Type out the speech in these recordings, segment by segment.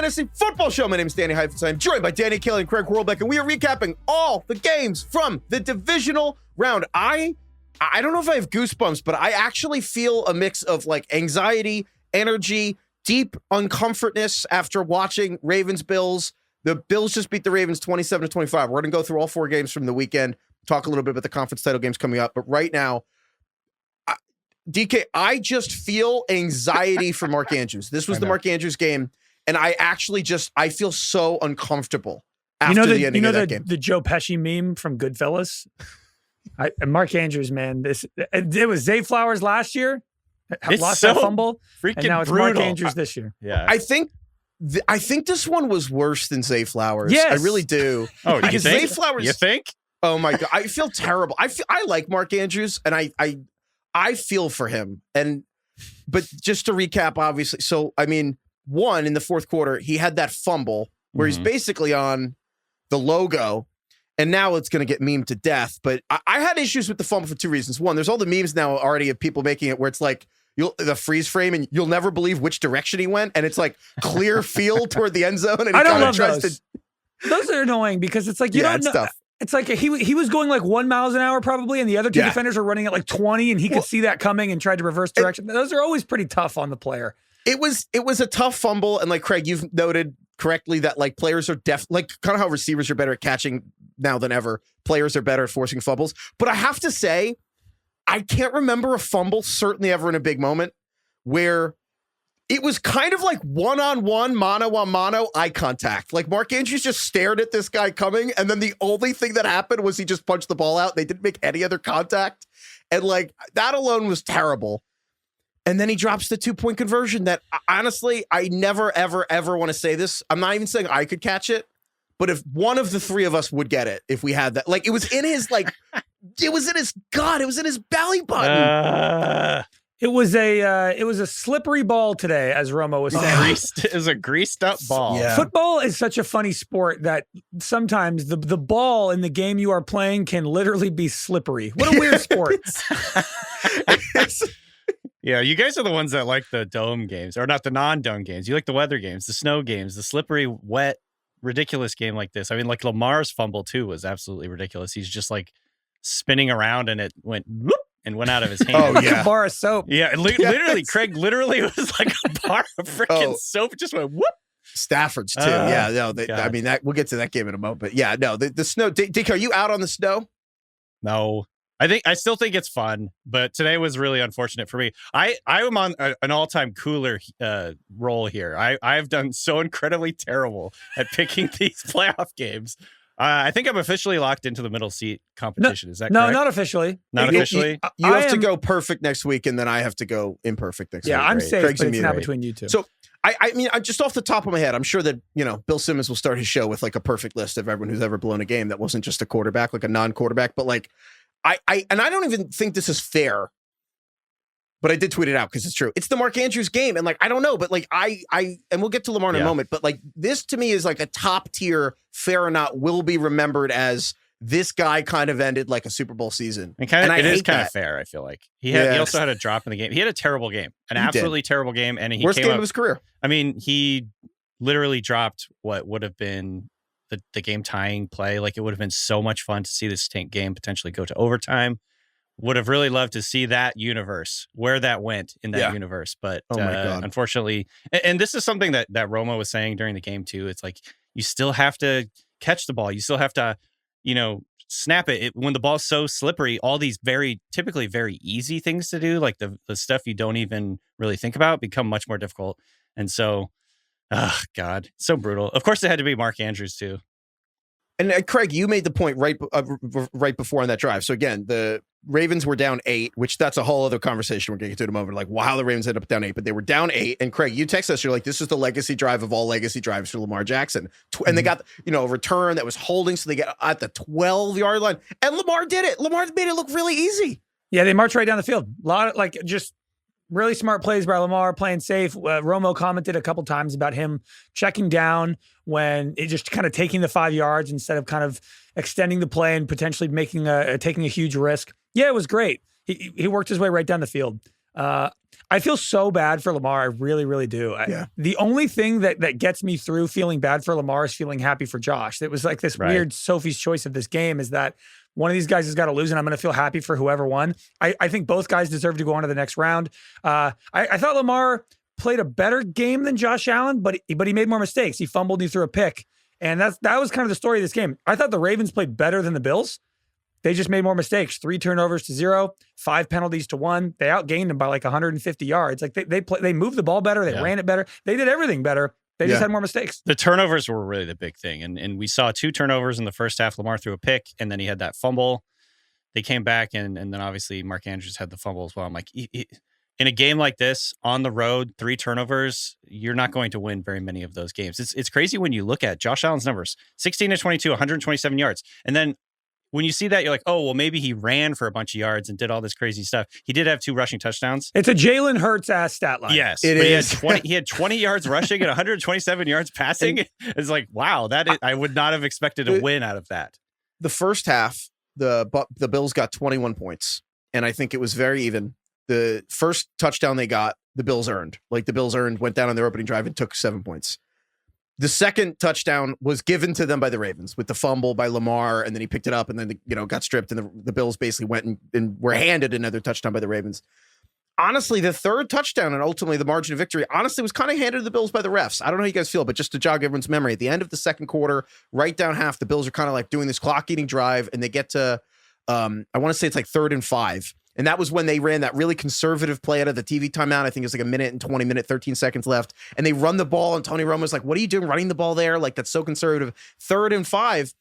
Fantasy Football Show. My name is Danny Heifetz. I'm joined by Danny Kelly and Craig Horlbeck, and we are recapping all the games from the divisional round. I don't know if I have goosebumps, but I actually feel a mix of like anxiety, energy, deep uncomfortness after watching Ravens-Bills. The Bills just beat the Ravens 27-25. We're going to go through all four games from the weekend, talk a little bit about the conference title games coming up. But right now, DK, I just feel anxiety for Mark Andrews. This was the Mark Andrews game, and I feel so uncomfortable after the ending of that game. The Joe Pesci meme from Goodfellas? Mark Andrews, man, it was Zay Flowers last year, lost that fumble, and now it's brutal. Mark Andrews this year. Yeah, I think this one was worse than Zay Flowers. Yes. I really do. Oh, do you think? Zay Flowers, you think? Oh my God, I feel terrible. I like Mark Andrews, and I feel for him. But just to recap, obviously, so I mean, one, in the fourth quarter, he had that fumble where he's basically on the logo, and now it's going to get memed to death. But I had issues with the fumble for two reasons. One, there's all the memes now already of people making it where it's like the freeze frame, and you'll never believe which direction he went, and it's like clear field toward the end zone. And I don't love those. Those are annoying because it's like you don't know. Tough. It's like he was going like 1 mile an hour probably, and the other two defenders are running at like 20, and he could see that coming and tried to reverse direction. Those are always pretty tough on the player. It was a tough fumble, and like Craig, you've noted correctly that like players are like kind of how receivers are better at catching now than ever. Players are better at forcing fumbles. But I have to say, I can't remember a fumble, certainly ever in a big moment, where it was kind of like one-on-one, mano-a-mano eye contact. Like Mark Andrews just stared at this guy coming, and then the only thing that happened was he just punched the ball out. They didn't make any other contact. And like that alone was terrible. And then he drops the 2-point conversion that honestly, I never, ever, ever want to say this. I'm not even saying I could catch it, but if one of the three of us would get it, if we had that, like it was in his it was in his belly button. It was a slippery ball today, as Romo was saying. It was a greased up ball. Yeah. Football is such a funny sport that sometimes the ball in the game you are playing can literally be slippery. What a weird sport. Yeah, you guys are the ones that like the dome games, or not the non-dome games. You like the weather games, the snow games, the slippery, wet, ridiculous game like this. I mean, like Lamar's fumble too was absolutely ridiculous. He's just like spinning around and it went whoop and went out of his hand. Oh, yeah. A bar of soap. Yeah, literally, Craig literally was like a bar of freaking soap. It just went whoop. Stafford's too. I mean, that we'll get to that game in a moment. But yeah, no, the snow. Dick, are you out on the snow? No. I still think it's fun, but today was really unfortunate for me. I am on an all-time cooler role here. I've done so incredibly terrible at picking these playoff games. I think I'm officially locked into the middle seat competition. Is that correct? No, not officially. Not officially? You have to go perfect next week, and then I have to go imperfect next week. Yeah, I'm Great. safe, Craig's but it's not between you two. So, I mean, just off the top of my head, I'm sure that, Bill Simmons will start his show with like a perfect list of everyone who's ever blown a game that wasn't just a quarterback, like a non-quarterback, but like, I don't even think this is fair, but I did tweet it out because it's true. It's the Mark Andrews game. And like, I don't know, but like and we'll get to Lamar in a moment, but like this to me is like a top tier, fair or not, will be remembered as this guy kind of ended like a Super Bowl season. It is kind of fair. I feel like he also had a drop in the game. He had a terrible game, absolutely terrible game. And he worst came game up, of his career. I mean, he literally dropped what would have been the game tying play. Like it would have been so much fun to see this game potentially go to overtime. Would have really loved to see that universe, where that went in that universe. But unfortunately, and this is something that Romo was saying during the game too. It's like, you still have to catch the ball. You still have to, snap it. When the ball's so slippery, all these typically very easy things to do, like the stuff you don't even really think about, become much more difficult. And so, oh God, so brutal. Of course, it had to be Mark Andrews too. And Craig, you made the point right before on that drive. So again, the Ravens were down 8, which that's a whole other conversation we're going to get to in a moment. Like, wow, the Ravens ended up down 8, but they were down 8. And Craig, you text us, you're like, this is the legacy drive of all legacy drives for Lamar Jackson. And they got, a return that was holding, so they get at the 12-yard line. And Lamar did it. Lamar made it look really easy. Yeah, they marched right down the field. A lot of just really smart plays by Lamar, playing safe. Romo commented a couple times about him checking down when it just kind of taking the 5 yards instead of kind of extending the play and potentially taking a huge risk. Yeah, it was great. He worked his way right down the field. I feel so bad for Lamar. I really, really do. The only thing that gets me through feeling bad for Lamar is feeling happy for Josh. It was like this weird Sophie's choice of this game is that one of these guys has got to lose, and I'm going to feel happy for whoever won. I think both guys deserve to go on to the next round. I thought Lamar played a better game than Josh Allen, but he made more mistakes. He fumbled, he threw a pick. And that was kind of the story of this game. I thought the Ravens played better than the Bills. They just made more mistakes. 3 turnovers to 0, 5 penalties to 1. They outgained them by like 150 yards. Like they moved the ball better. They ran it better. They did everything better. They just had more mistakes. The turnovers were really the big thing. And we saw 2 turnovers in the first half. Lamar threw a pick, and then he had that fumble. They came back, and then obviously Mark Andrews had the fumble as well. I'm like, in a game like this, on the road, 3 turnovers, you're not going to win very many of those games. It's crazy when you look at Josh Allen's numbers, 16 to 22, 127 yards. And then when you see that, you're like, oh, well, maybe he ran for a bunch of yards and did all this crazy stuff. He did have 2 rushing touchdowns. It's a Jalen Hurts-ass stat line. Yes. It is. He had 20 yards rushing and 127 yards passing. It's like, wow, I would not have expected a win out of that. The first half, the Bills got 21 points, and I think it was very even. The first touchdown they got, the Bills earned. Like the Bills went down on their opening drive and took 7 points. The second touchdown was given to them by the Ravens with the fumble by Lamar, and then he picked it up and then got stripped, and the Bills basically went and were handed another touchdown by the Ravens. Honestly, the third touchdown and ultimately the margin of victory, honestly, was kind of handed to the Bills by the refs. I don't know how you guys feel, but just to jog everyone's memory, at the end of the second quarter, right down half, the Bills are kind of like doing this clock-eating drive, and they get to, I want to say it's like 3rd and 5. And that was when they ran that really conservative play out of the TV timeout. I think it was like 13 seconds left. And they run the ball, and Tony Romo's like, what are you doing running the ball there? Like, that's so conservative. 3rd and 5.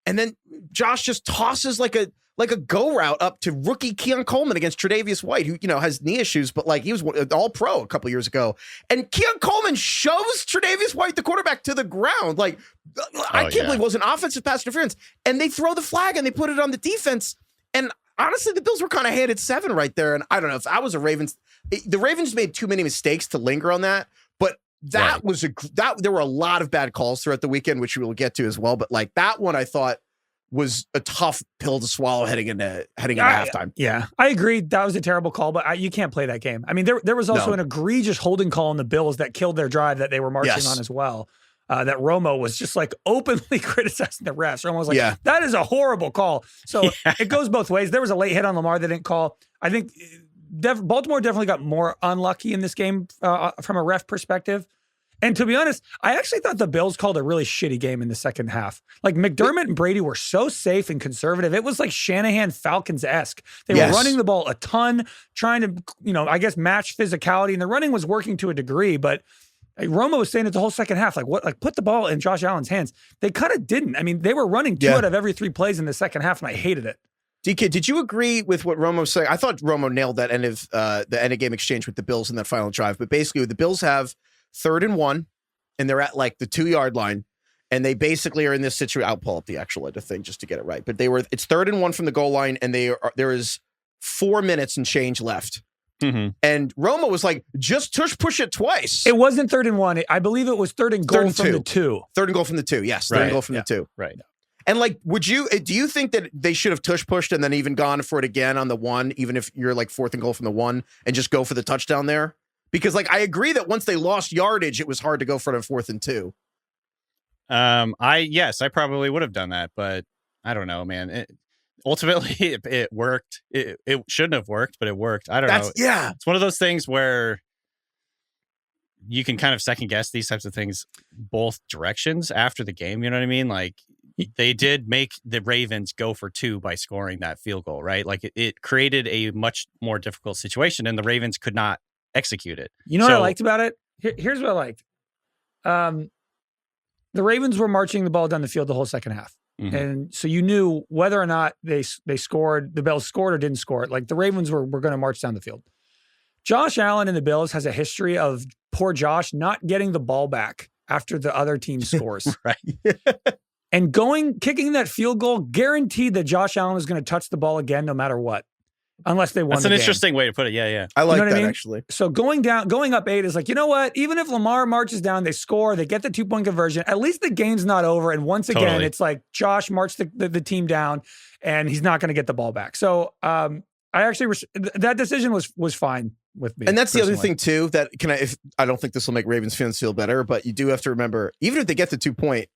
And then Josh just tosses like a go route up to rookie Keon Coleman against Tre'Davious White, who, has knee issues, but like he was all pro a couple years ago. And Keon Coleman shoves Tre'Davious White, the quarterback, to the ground. Like, I can't believe it was an offensive pass interference. And they throw the flag and they put it on the defense. And honestly, the Bills were kind of handed 7 right there. And I don't know if I was a Ravens, the Ravens made too many mistakes to linger on that. But that there were a lot of bad calls throughout the weekend, which we will get to as well. But like that one, I thought was a tough pill to swallow heading into halftime. Yeah, I agree. That was a terrible call, but you can't play that game. I mean, there was also an egregious holding call on the Bills that killed their drive that they were marching on as well. That Romo was just like openly criticizing the refs. Romo was like, that is a horrible call. So it goes both ways. There was a late hit on Lamar they didn't call. I think Baltimore definitely got more unlucky in this game from a ref perspective. And to be honest, I actually thought the Bills called a really shitty game in the second half. Like McDermott and Brady were so safe and conservative. It was like Shanahan Falcons-esque. They were running the ball a ton, trying to, I guess match physicality. And the running was working to a degree, but Romo was saying it the whole second half, put the ball in Josh Allen's hands. They kind of didn't. I mean, they were running 2 out of every 3 plays in the second half, and I hated it. DK, did you agree with what Romo said? I thought Romo nailed that end of game exchange with the Bills in that final drive. But basically, the Bills have 3rd and 1, and they're at like the 2-yard line, and they basically are in this situation. I'll pull up the actual thing just to get it right. But it's 3rd and 1 from the goal line, and there is 4 minutes and change left. Mm-hmm. And Romo was like, just push it twice. It wasn't 3rd and 1. I believe it was 3rd and goal from the 2. 3rd and goal from the 2. Yes. 3rd and goal from the 2. Right. And like, do you think that they should have pushed and then even gone for it again on the 1, even if you're like 4th and goal from the 1, and just go for the touchdown there? Because like, I agree that once they lost yardage, it was hard to go for it on 4th and 2. I probably would have done that, but I don't know, man. Ultimately, it worked. It shouldn't have worked, but it worked. I don't know. Yeah. It's one of those things where you can kind of second guess these types of things both directions after the game. You know what I mean? Like, they did make the Ravens go for 2 by scoring that field goal, right? Like, it created a much more difficult situation, and the Ravens could not execute it. You know what I liked about it? Here's what I liked. The Ravens were marching the ball down the field the whole second half. Mm-hmm. And so you knew whether or not they scored, the Bills scored or didn't score it. Like the Ravens were going to march down the field. Josh Allen and the Bills has a history of poor Josh not getting the ball back after the other team scores. Right. And kicking that field goal guaranteed that Josh Allen was going to touch the ball again no matter what. Unless they won. That's an interesting way to put it. Yeah. I like that actually. So going up 8 is like, you know what? Even if Lamar marches down, they score, they get the 2-point conversion, at least the game's not over. And once again, it's like Josh marched the team down and he's not going to get the ball back. So I I actually that decision was fine with me. And that's personally. the other thing too. That I don't think this will make Ravens fans feel better, but you do have to remember, even if they get the 2 point,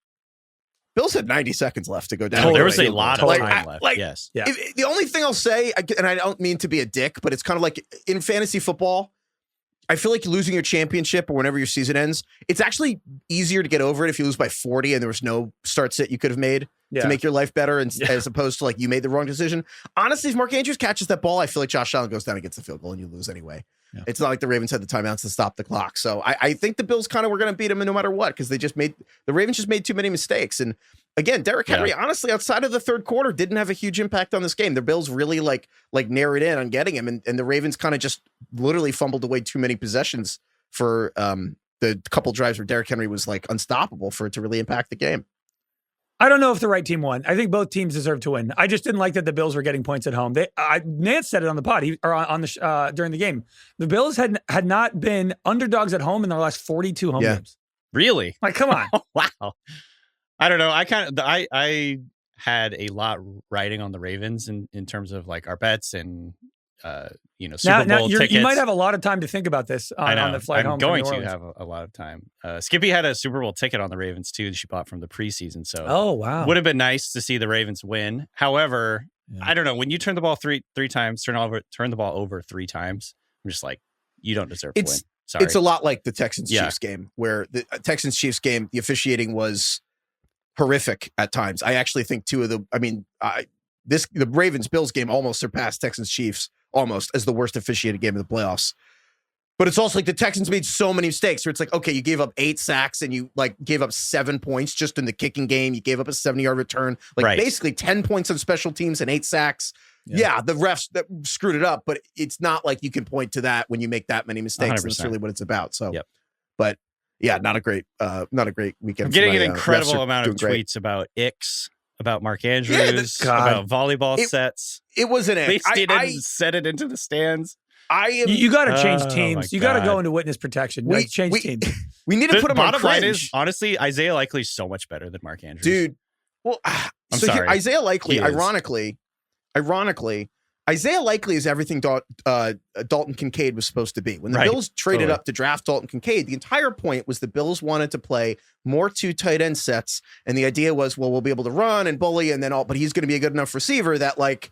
Bills had 90 seconds left to go down. There was a lot of time left. Yes. Yeah. The only thing I'll say, and I don't mean to be a dick, but it's kind of like in fantasy football, I feel like losing your championship or whenever your season ends, it's actually easier to get over it if you lose by 40 and there was no start sit you could have made to make your life better, as opposed to like you made the wrong decision. Honestly, if Mark Andrews catches that ball, I feel like Josh Allen goes down and gets the field goal and you lose anyway. Yeah. It's not like the Ravens had the timeouts to stop the clock. So I think the Bills kind of were going to beat them no matter what, because the Ravens just made too many mistakes. And again, Derrick Henry, honestly, outside of the third quarter, didn't have a huge impact on this game. The Bills really like narrowed in on getting him, and the Ravens kind of just literally fumbled away too many possessions for the couple drives where Derrick Henry was like unstoppable for it to really impact the game. I don't know if the right team won. I think both teams deserve to win. I just didn't like that the Bills were getting points at home. Nance said it on the pod during the game. The Bills had not been underdogs at home in their last 42 home games. Really? Like, come on. Wow. I don't know. I had a lot riding on the Ravens in terms of like our bets and Super Bowl tickets. You might have a lot of time to think about this on the flight home. I'm going to have a lot of time. Skippy had a Super Bowl ticket on the Ravens too that she bought from the preseason. So would have been nice to see the Ravens win. However, I don't know, when you turn the ball three times, turn the ball over 3 times, I'm just like, you don't deserve to win. Sorry. It's a lot like the Texans-Chiefs game, where the Texans-Chiefs game, the officiating was horrific at times. I actually think the Ravens-Bills game almost surpassed Texans-Chiefs almost as the worst officiated game of the playoffs. But it's also like the Texans made so many mistakes where it's like, okay, you gave up 8 sacks and you like gave up 7 points just in the kicking game. You gave up a 70-yard return, basically 10 points on special teams and 8 sacks. Yeah, the refs that screwed it up, but it's not like you can point to that when you make that many mistakes. 100%. That's really what it's about. So, but yeah, not a great weekend. I'm getting an incredible amount of tweets about Icks, about Mark Andrews, about volleyball sets. It was an They didn't set it into the stands. You got to change teams. You got to go into witness protection. Change teams. We need to put him on cringe. Bottom line is, honestly, Isaiah Likely is so much better than Mark Andrews. Dude, well, I'm sorry. Isaiah Likely, ironically, Isaiah Likely is everything Dalton Kincaid was supposed to be. When the Bills traded up to draft Dalton Kincaid, the entire point was the Bills wanted to play more 2 tight end sets. And the idea was, well, we'll be able to run and bully but he's going to be a good enough receiver that we're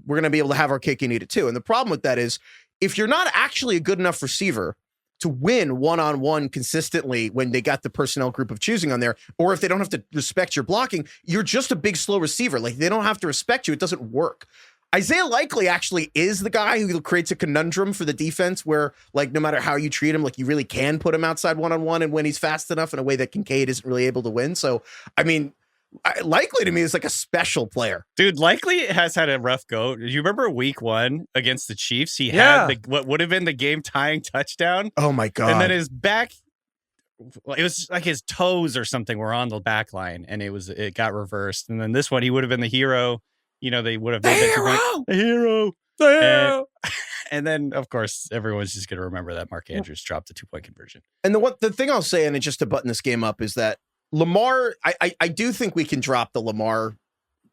going to be able to have our cake and eat it too. And the problem with that is if you're not actually a good enough receiver to win one-on-one consistently when they got the personnel group of choosing on there, or if they don't have to respect your blocking, you're just a big, slow receiver. Like they don't have to respect you. It doesn't work. Isaiah Likely actually is the guy who creates a conundrum for the defense where, like, no matter how you treat him, like, you really can put him outside one-on-one and when he's fast enough in a way that Kincaid isn't really able to win. So, I mean, Likely to me is like a special player. Dude, Likely has had a rough go. Do you remember week 1 against the Chiefs? He had what would have been the game-tying touchdown. Oh, my God. And then his back, it was like his toes or something were on the back line, and it got reversed. And then this one, he would have been the hero. They would have made the hero. And then, of course, everyone's just going to remember that Mark Andrews dropped the 2-point conversion. And the thing I'll say, and just to button this game up, is that Lamar, I do think we can drop the Lamar,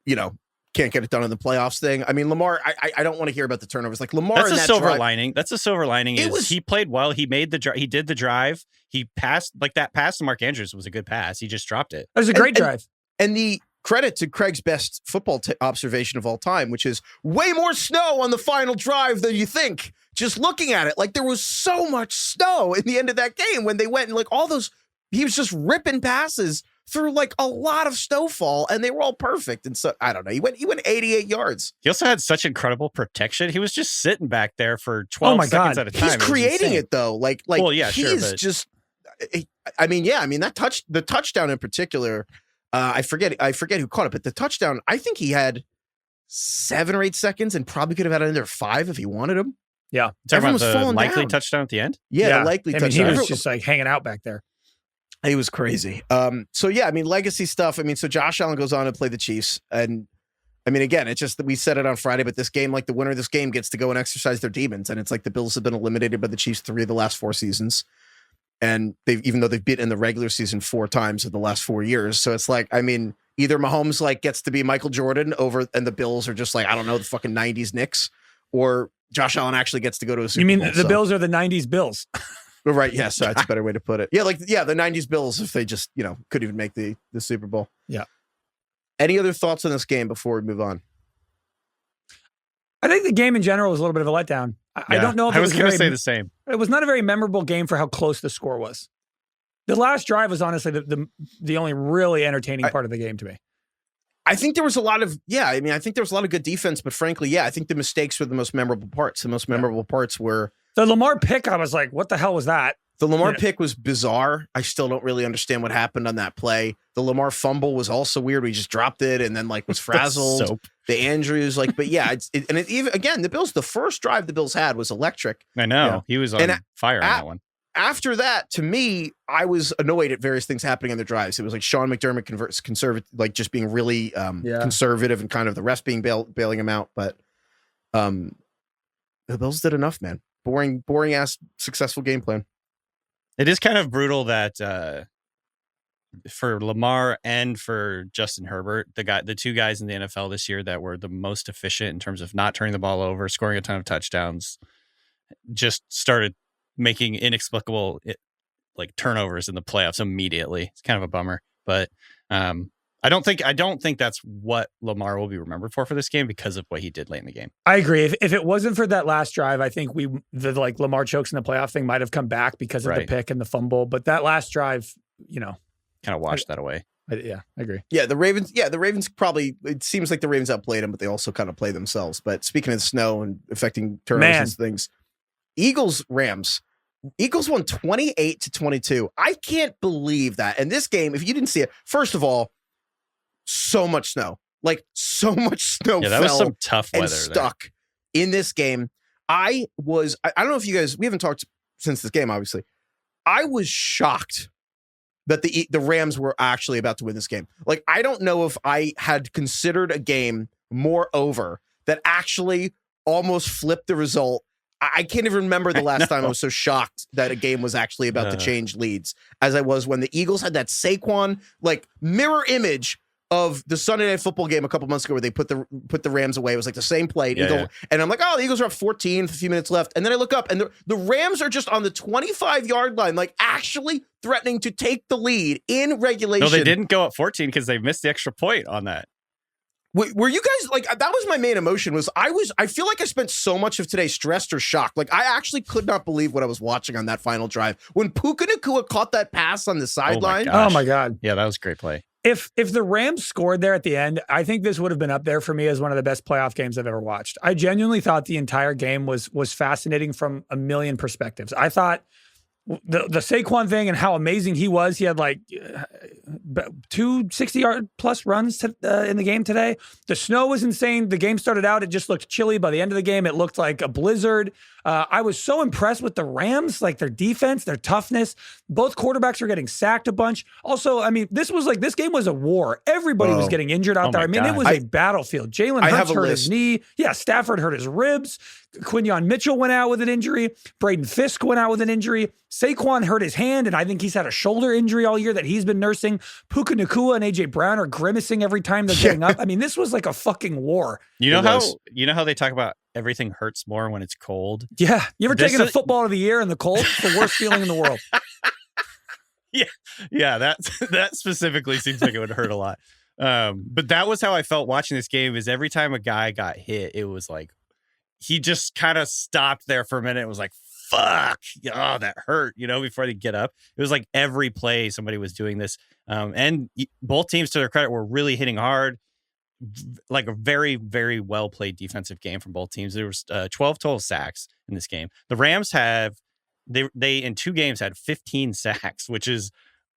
can't get it done in the playoffs thing. I mean, Lamar, I don't want to hear about the turnovers. Like Lamar, that's a silver lining. That's a silver lining. He played well. He made he did the drive. He passed, like that pass to Mark Andrews was a good pass. He just dropped it. It was a great drive. And the credit to Craig's best football observation of all time, which is way more snow on the final drive than you think. Just looking at it, like there was so much snow in the end of that game when they went and like all those, he was just ripping passes through like a lot of snowfall and they were all perfect. And so I don't know, he went 88 yards. He also had such incredible protection. He was just sitting back there for 12 seconds at a time. He's creating it though. Like, well, yeah, he's just, the touchdown in particular, I forget who caught it, but the touchdown, I think he had 7 or 8 seconds and probably could have had another 5 if he wanted him. Yeah. Everyone was falling Likely down. Touchdown at the end? Yeah, the Likely touchdown. He was just like hanging out back there. He was crazy. So yeah, I mean, legacy stuff. I mean, so Josh Allen goes on to play the Chiefs. And I mean, again, it's just that we said it on Friday, but this game, like the winner of this game gets to go and exercise their demons. And it's like the Bills have been eliminated by the Chiefs 3 of the last 4 seasons. And even though they've beaten in the regular season 4 times in the last 4 years. So it's like, I mean, either Mahomes like gets to be Michael Jordan and the Bills are just like, I don't know, the fucking 90s Knicks, or Josh Allen actually gets to go to a Super You mean Bowl. the Bills are the 90s Bills? Right, yes, that's a better way to put it. Yeah, the 90s Bills if they just, couldn't even make the Super Bowl. Yeah. Any other thoughts on this game before we move on? I think the game in general was a little bit of a letdown. I don't know if I was going to say the same. It was not a very memorable game for how close the score was. The last drive was honestly the only really entertaining part of the game to me. I think there was a lot of, I think there was a lot of good defense, but frankly, I think the mistakes were the most memorable parts. The most memorable parts were... The Lamar pick, I was like, what the hell was that? The Lamar pick was bizarre. I still don't really understand what happened on that play. The Lamar fumble was also weird. We just dropped it and then was frazzled. The Andrews, but even again, the Bills, the first drive the Bills had was electric. I know. He was on fire on that one. After that, to me, I was annoyed at various things happening on their drives. It was like Sean McDermott conservative, just being really conservative and kind of the refs being bailing him out. But the Bills did enough, man. Boring ass successful game plan. It is kind of brutal that for Lamar and for Justin Herbert, the two guys in the NFL this year that were the most efficient in terms of not turning the ball over, scoring a ton of touchdowns, just started making inexplicable turnovers in the playoffs immediately. It's kind of a bummer, but I don't think that's what Lamar will be remembered for this game because of what he did late in the game. I agree. If it wasn't for that last drive, I think the Lamar chokes in the playoff thing might have come back because of the pick and the fumble. But that last drive, kind of washed that away. I agree. Yeah, the Ravens probably, it seems like the Ravens outplayed them, but they also kind of play themselves. But speaking of snow and affecting turnovers and things, Eagles-Rams. Eagles won 28-22. I can't believe that. And this game, if you didn't see it, first of all, so much snow. So much snow that was some tough weather stuck in this game. I don't know if you guys, we haven't talked since this game, obviously. I was shocked that the Rams were actually about to win this game. I don't know if I had considered a game more over that actually almost flipped the result. I can't even remember the last time I was so shocked that a game was actually about to change leads as I was when the Eagles had that Saquon mirror image of the Sunday Night Football game a couple months ago where they put the Rams away. It was the same play. And I'm like, oh, the Eagles are up 14 with a few minutes left. And then I look up and the Rams are just on the 25-yard line, actually threatening to take the lead in regulation. No, they didn't go up 14 because they missed the extra point on that. Were you guys that was my main emotion was I feel like I spent so much of today stressed or shocked. I actually could not believe what I was watching on that final drive. When Puka Nacua caught that pass on the sideline. Oh my God. Yeah, that was a great play. If the Rams scored there at the end, I think this would have been up there for me as one of the best playoff games I've ever watched. I genuinely thought the entire game was fascinating from a million perspectives. I thought the Saquon thing and how amazing he was. He had 2 60-yard plus runs in the game today. The snow was insane. The game started out, it just looked chilly. By the end of the game, it looked like a blizzard. I was so impressed with the Rams, their defense, their toughness. Both quarterbacks were getting sacked a bunch. Also, this was this game was a war. Everybody was getting injured out there. It was a battlefield. Jalen Hurts hurt his knee. Yeah, Stafford hurt his ribs. Quinyon Mitchell went out with an injury. Braden Fisk went out with an injury. Saquon hurt his hand, and I think he's had a shoulder injury all year that he's been nursing. Puka Nacua and A.J. Brown are grimacing every time they're getting up. This was like a fucking war. You know how they talk about everything hurts more when it's cold? Yeah. You ever taken a football of the year in the cold? It's the worst feeling in the world. Yeah, that specifically seems like it would hurt a lot. But that was how I felt watching this game, is every time a guy got hit, it was he just kind of stopped there for a minute. It was fuck, oh, that hurt, before they get up. It was every play somebody was doing this. And both teams, to their credit, were really hitting hard. A very, very well played defensive game from both teams. There was 12 total sacks in this game. The Rams they in 2 games had 15 sacks, which is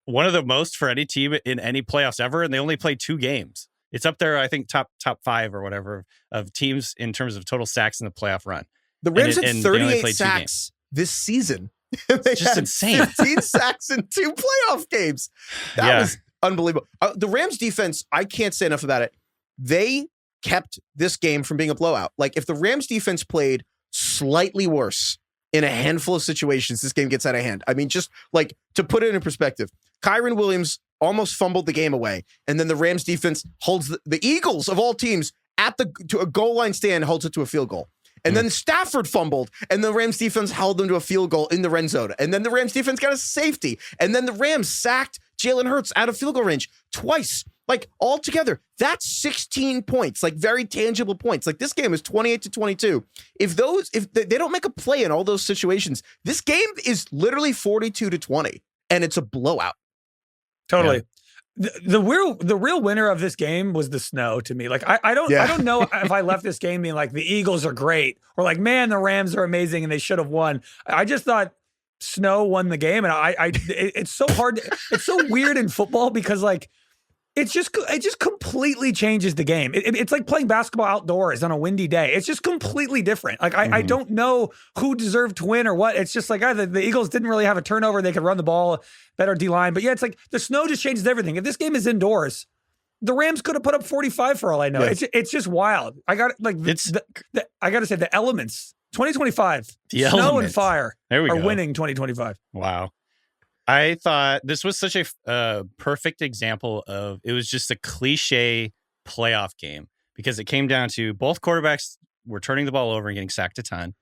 one of the most for any team in any playoffs ever. And they only played 2 games. It's up there, I think, top 5 or whatever of teams in terms of total sacks in the playoff run. The Rams had 38 sacks this season. It's just insane. 15 sacks in 2 playoff games. That was unbelievable. The Rams defense, I can't say enough about it. They kept this game from being a blowout. If the Rams defense played slightly worse in a handful of situations, this game gets out of hand. Just to put it in perspective, Kyren Williams almost fumbled the game away. And then the Rams defense holds the Eagles of all teams to a goal line stand, holds it to a field goal. And then Stafford fumbled, and the Rams defense held them to a field goal in the red zone. And then the Rams defense got a safety. And then the Rams sacked Jalen Hurts out of field goal range twice. Like, all together, that's 16 points, like very tangible points. Like, this game is 28-22. If they don't make a play in all those situations, this game is literally 42-20, and it's a blowout. Totally. Yeah. The real winner of this game was the snow to me. Like, I don't know if I left this game being like the Eagles are great or like, man, the Rams are amazing and they should have won. I just thought snow won the game, and it's so hard. It's so weird in football because like it just completely changes the game. It's like playing basketball outdoors on a windy day. It's just completely different. Like I don't know who deserved to win or what. It's just like the Eagles didn't really have a turnover. They could run the ball, better D-line. But yeah, it's like the snow just changes everything. If this game is indoors, the Rams could have put up 45 for all I know. Yeah. It's just wild. I got like I got to say the elements. 2025, snow and fire are winning 2025. Wow. I thought this was such a perfect example of, it was just a cliche playoff game because it came down to both quarterbacks were turning the ball over and getting sacked a ton.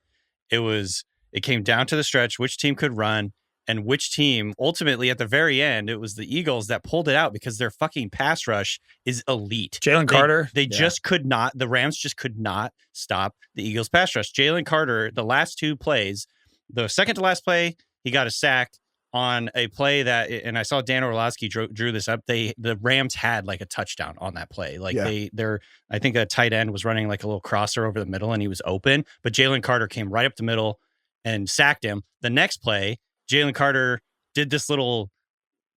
It came down to the stretch, which team could run and which team ultimately at the very end, it was the Eagles that pulled it out because their fucking pass rush is elite. Jalen Carter. They just could not, the Rams just could not stop the Eagles pass rush. Jalen Carter, the last two plays, the second to last play, he got a sack on a play that, and I saw Dan Orlovsky drew this up. The Rams had like a touchdown on that play. Like I think a tight end was running like a little crosser over the middle and he was open, but Jalen Carter came right up the middle and sacked him. The next play, Jalen Carter did this little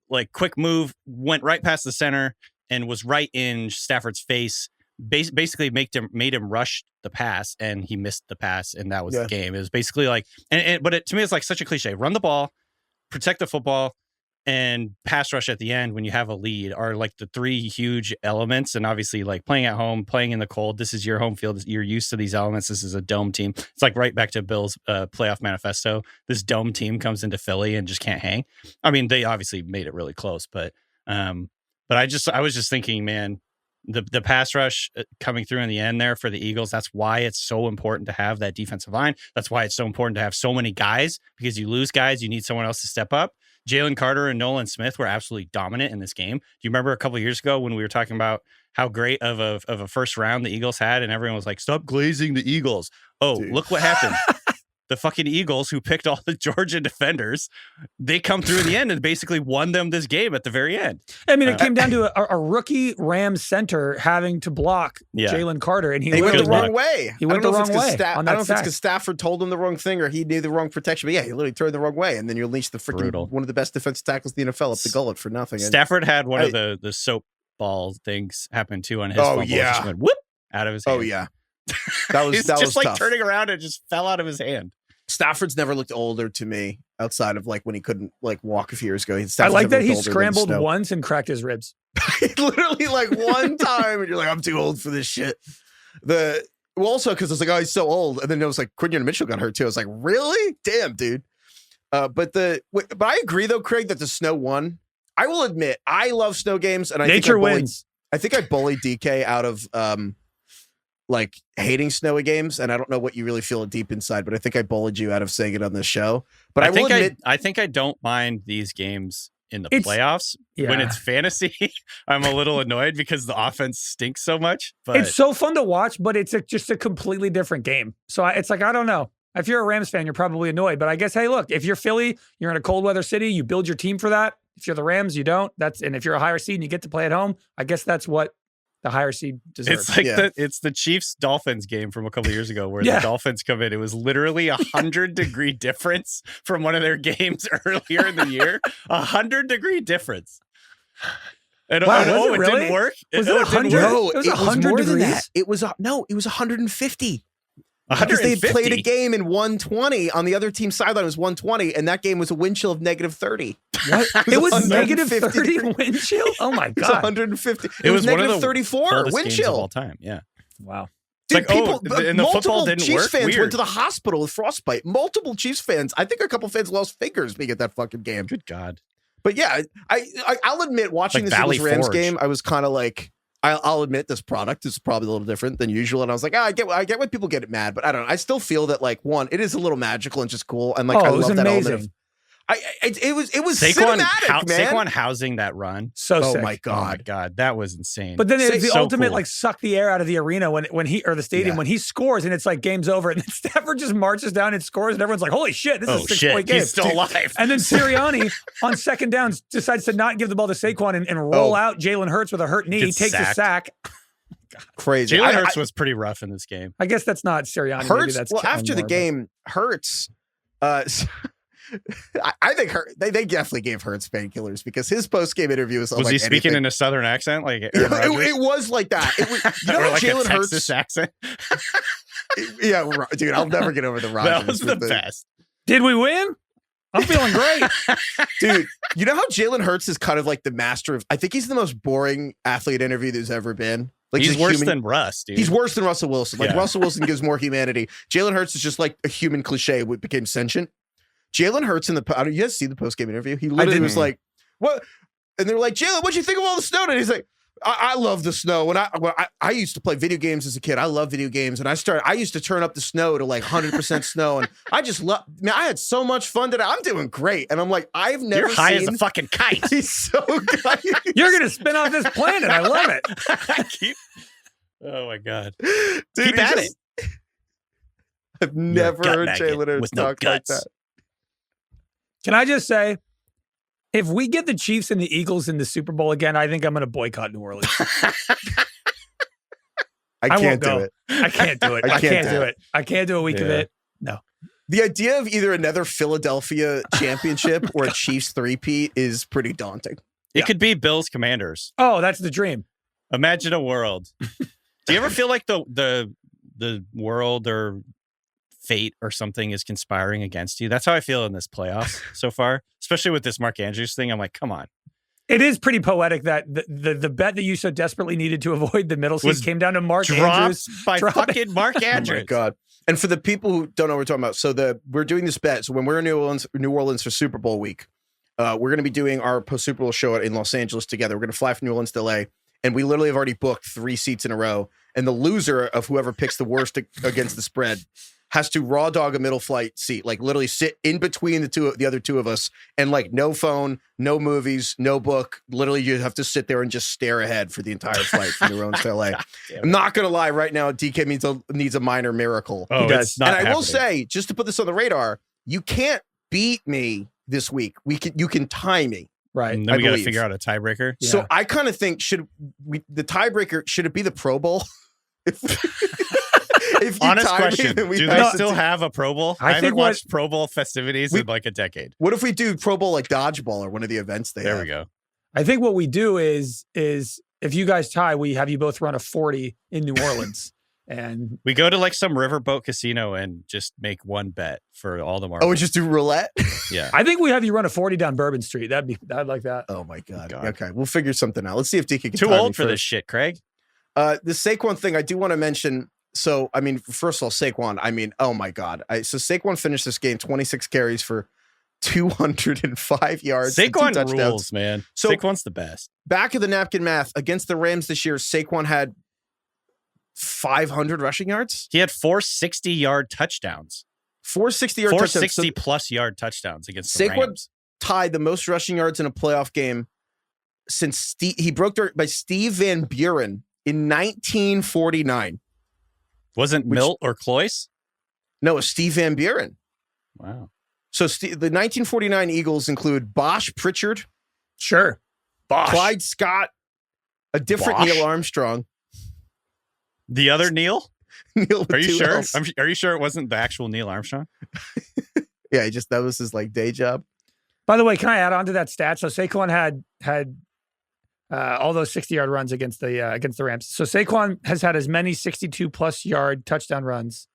like quick move, went right past the center and was right in Stafford's face. Basically made him rush the pass, and he missed the pass, and that was the game. It was basically like, but to me, it's like such a cliche. Run the ball, protect the football, and pass rush at the end when you have a lead are like the three huge elements. And obviously, like playing at home, playing in the cold, this is your home field. You're used to these elements. This is a dome team. It's like right back to Bill's playoff manifesto. This dome team comes into Philly and just can't hang. I mean, they obviously made it really close, but I was just thinking, man, the pass rush coming through in the end there for the Eagles. That's why it's so important to have that defensive line. That's why it's so important to have so many guys, because you lose guys, you need someone else to step up. Jalen Carter and Nolan Smith were absolutely dominant in this game. Do you remember a couple of years ago when we were talking about how great of a first round the Eagles had, and everyone was like, stop glazing the Eagles. Oh, dude, look what happened. The fucking Eagles, who picked all the Georgia defenders, they come through in the end and basically won them this game at the very end. I mean, it came down to a rookie Rams center having to block Jalen Carter, and he went the wrong way. He went the wrong way. I don't know if it's because Stafford told him the wrong thing or he knew the wrong protection. But yeah, he literally turned the wrong way, and then you unleash the freaking one of the best defensive tackles in the NFL up the gullet for nothing. Stafford had one of the soap ball things happen too on his fumble. Yeah, just went whoop out of his hand. Oh yeah, that was just like tough. Turning around and just fell out of his hand. Stafford's never looked older to me outside of like when he couldn't like walk a few years ago. I like that he scrambled once and cracked his ribs. Literally like one time, and you're like, I'm too old for this shit. Also because it's like, oh, he's so old, and then it was like Quinion Mitchell got hurt too. I was like, really? Damn, dude. But I agree though, Craig, that the snow won. I will admit, I love snow games, and nature wins. I think I bullied DK out of like hating snowy games, and I don't know what you really feel deep inside, but I think I bullied you out of saying it on this show. But I think I don't mind these games in the playoffs. When it's fantasy. I'm a little annoyed because the offense stinks so much. But it's so fun to watch, but it's just a completely different game. So it's like, I don't know. If you're a Rams fan, you're probably annoyed. But I guess, hey, look, if you're Philly, you're in a cold weather city, you build your team for that. If you're the Rams, you don't. And if you're a higher seed and you get to play at home, I guess that's what the higher seed deserves. It's like it's the Chiefs-Dolphins game from a couple of years ago where the Dolphins come in. It was literally 100-degree difference from one of their games earlier in the year. 100-degree difference. And it really? Didn't work. Was it 100? No, it was 100 degrees. It was 150. Because they played a game in 120 on the other team's sideline. It was 120, and that game was a wind chill of -30. What? It was -30 wind chill? Oh my God. It was 150. It was -34 wind chill of all time. Yeah. Wow. Dude, like, and the football didn't Chiefs work? fans Weird. went to the hospital with frostbite. Multiple Chiefs fans. I think a couple fans lost fingers being at that fucking game. Good God. But yeah, I'll admit, watching like this Valley Eagles Rams Forge. game, I was kind of like, I'll admit this product is probably a little different than usual. And I was like, I get why people get mad, but I don't know. I still feel that like one, it is a little magical and just cool. And like, I love that element of, it was cinematic, man. Saquon housing that run. So sick. Oh my God, that was insane. But then it's the so ultimate cool. like suck the air out of the arena when he or the stadium when he scores and it's like game's over and then Stafford just marches down and scores and everyone's like, holy shit, this is a 6-point game. He's still alive. And then Sirianni on second downs decides to not give the ball to Saquon and roll out Jalen Hurts with a hurt knee. He takes a sack. Crazy. Jalen Hurts was pretty rough in this game. I guess that's not Sirianni. Hurts. Maybe that's after the game, Hurts. I think they definitely gave Hurts painkillers because his post game interview was he speaking in a Southern accent like it was like that. It was, you know, or like Jalen a Texas accent. Yeah, dude, I'll never get over the Rodgers. That was the best. Did we win? I'm feeling great. Dude, you know how Jalen Hurts is kind of like the master of, I think he's the most boring athlete interview there's ever been. Like he's worse than Russ, dude. He's worse than Russell Wilson. Like Russell Wilson gives more humanity. Jalen Hurts is just like a human cliche what became sentient. Jalen Hurts you guys see the post-game interview? He literally was like, what? And they were like, Jalen, what'd you think of all the snow? And he's like, I love the snow. When I used to play video games as a kid. I love video games. And I used to turn up the snow to like 100% snow. And I just love, man, I had so much fun today. I'm doing great. And I'm like, I've never You're high as a fucking kite. He's so good. You're going to spin off this planet. I love it. Oh my God. Dude, Keep at it. I've never heard Jalen Hurts talk like that. Can I just say, if we get the Chiefs and the Eagles in the Super Bowl again, I think I'm going to boycott New Orleans. I can't do it. I can't do it. I can't do it. I can't do a week of it. No. The idea of either another Philadelphia championship or a Chiefs three-peat is pretty daunting. It could be Bills Commanders. Oh, that's the dream. Imagine a world. Do you ever feel like the world or fate or something is conspiring against you? That's how I feel in this playoffs so far, especially with this Mark Andrews thing. I'm like, come on. It is pretty poetic that the bet that you so desperately needed to avoid the middle seat came down to Mark Andrews by fucking Mark Andrews. Oh my God. And for the people who don't know what we're talking about, so we're doing this bet. So when we're in New Orleans for Super Bowl week, we're going to be doing our post Super Bowl show in Los Angeles together. We're going to fly from New Orleans to LA. And we literally have already booked 3 seats in a row. And the loser of whoever picks the worst against the spread has to raw dog a middle flight seat, like literally sit in between the other two of us, and like no phone, no movies, no book. Literally, you have to sit there and just stare ahead for the entire flight from New Orleans to LA. I'm not gonna lie, right now, DK needs a minor miracle. Oh, it's not happening. I will say, just to put this on the radar, you can't beat me this week. You can tie me. Right. And then we got to figure out a tiebreaker. Yeah. So I kind of think the tiebreaker, should it be the Pro Bowl? If honest question, do they still have a Pro Bowl? I haven't watched Pro Bowl festivities in like a decade. What if we do Pro Bowl like dodgeball or one of the events they have? There we go. I think what we do is if you guys tie, we have you both run a 40 in New Orleans. And we go to like some riverboat casino and just make one bet for all the marbles. Oh, we just do roulette? Yeah. I think we have you run a 40 down Bourbon Street. I'd like that. Oh my God. Okay. We'll figure something out. Let's see if DK can Too old for this shit, Craig. The Saquon thing, I do want to mention. So, I mean, first of all, Saquon, I mean, oh my God. So Saquon finished this game, 26 carries for 205 yards. Saquon rules, man. So Saquon's the best. Back of the napkin math, against the Rams this year, Saquon had 500 rushing yards. He had 460-yard touchdowns. 460-yard touchdowns. 460-plus yard touchdowns against the Saquon Rams. Tied the most rushing yards in a playoff game since he broke by Steve Van Buren in 1949. Wasn't Milt or Cloyce? No, it was Steve Van Buren. Wow. So the 1949 Eagles include Bosch Pritchard. Sure. Bosch. Clyde Scott. A different Bosch. Neil Armstrong. The other Neil? Neil with Are you sure? L's. Are you sure it wasn't the actual Neil Armstrong? Yeah, that was his like day job. By the way, can I add on to that stat? So Saquon had all those 60-yard runs against the Rams. So Saquon has had as many 62-plus yard touchdown runs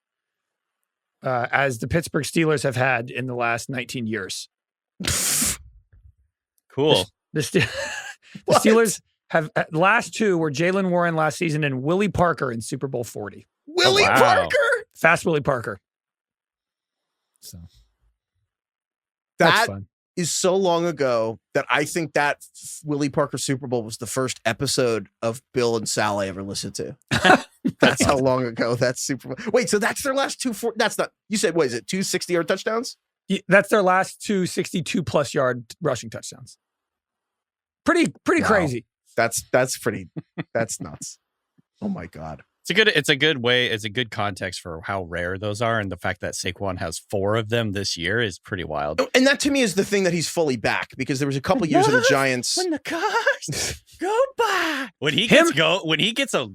as the Pittsburgh Steelers have had in the last 19 years. Cool. The Steelers have last two were Jalen Warren last season and Willie Parker in Super Bowl 40. Willie Parker? Fast Willie Parker. So that's fun. is so long ago that I think that Willie Parker Super Bowl was the first episode of Bill and Sal I ever listened to. That's how long ago that Super Bowl. Wait, so that's their last that's not, you said, what is it, 2 60-yard touchdowns? Yeah, that's their last 2 62+ yard rushing touchdowns. Pretty Wow. crazy. That's nuts. Oh my God. It's a good context for how rare those are, and the fact that Saquon has 4 of them this year is pretty wild. And that to me is the thing that he's fully back, because there was a couple years of the Giants. When the cars go by, when he gets a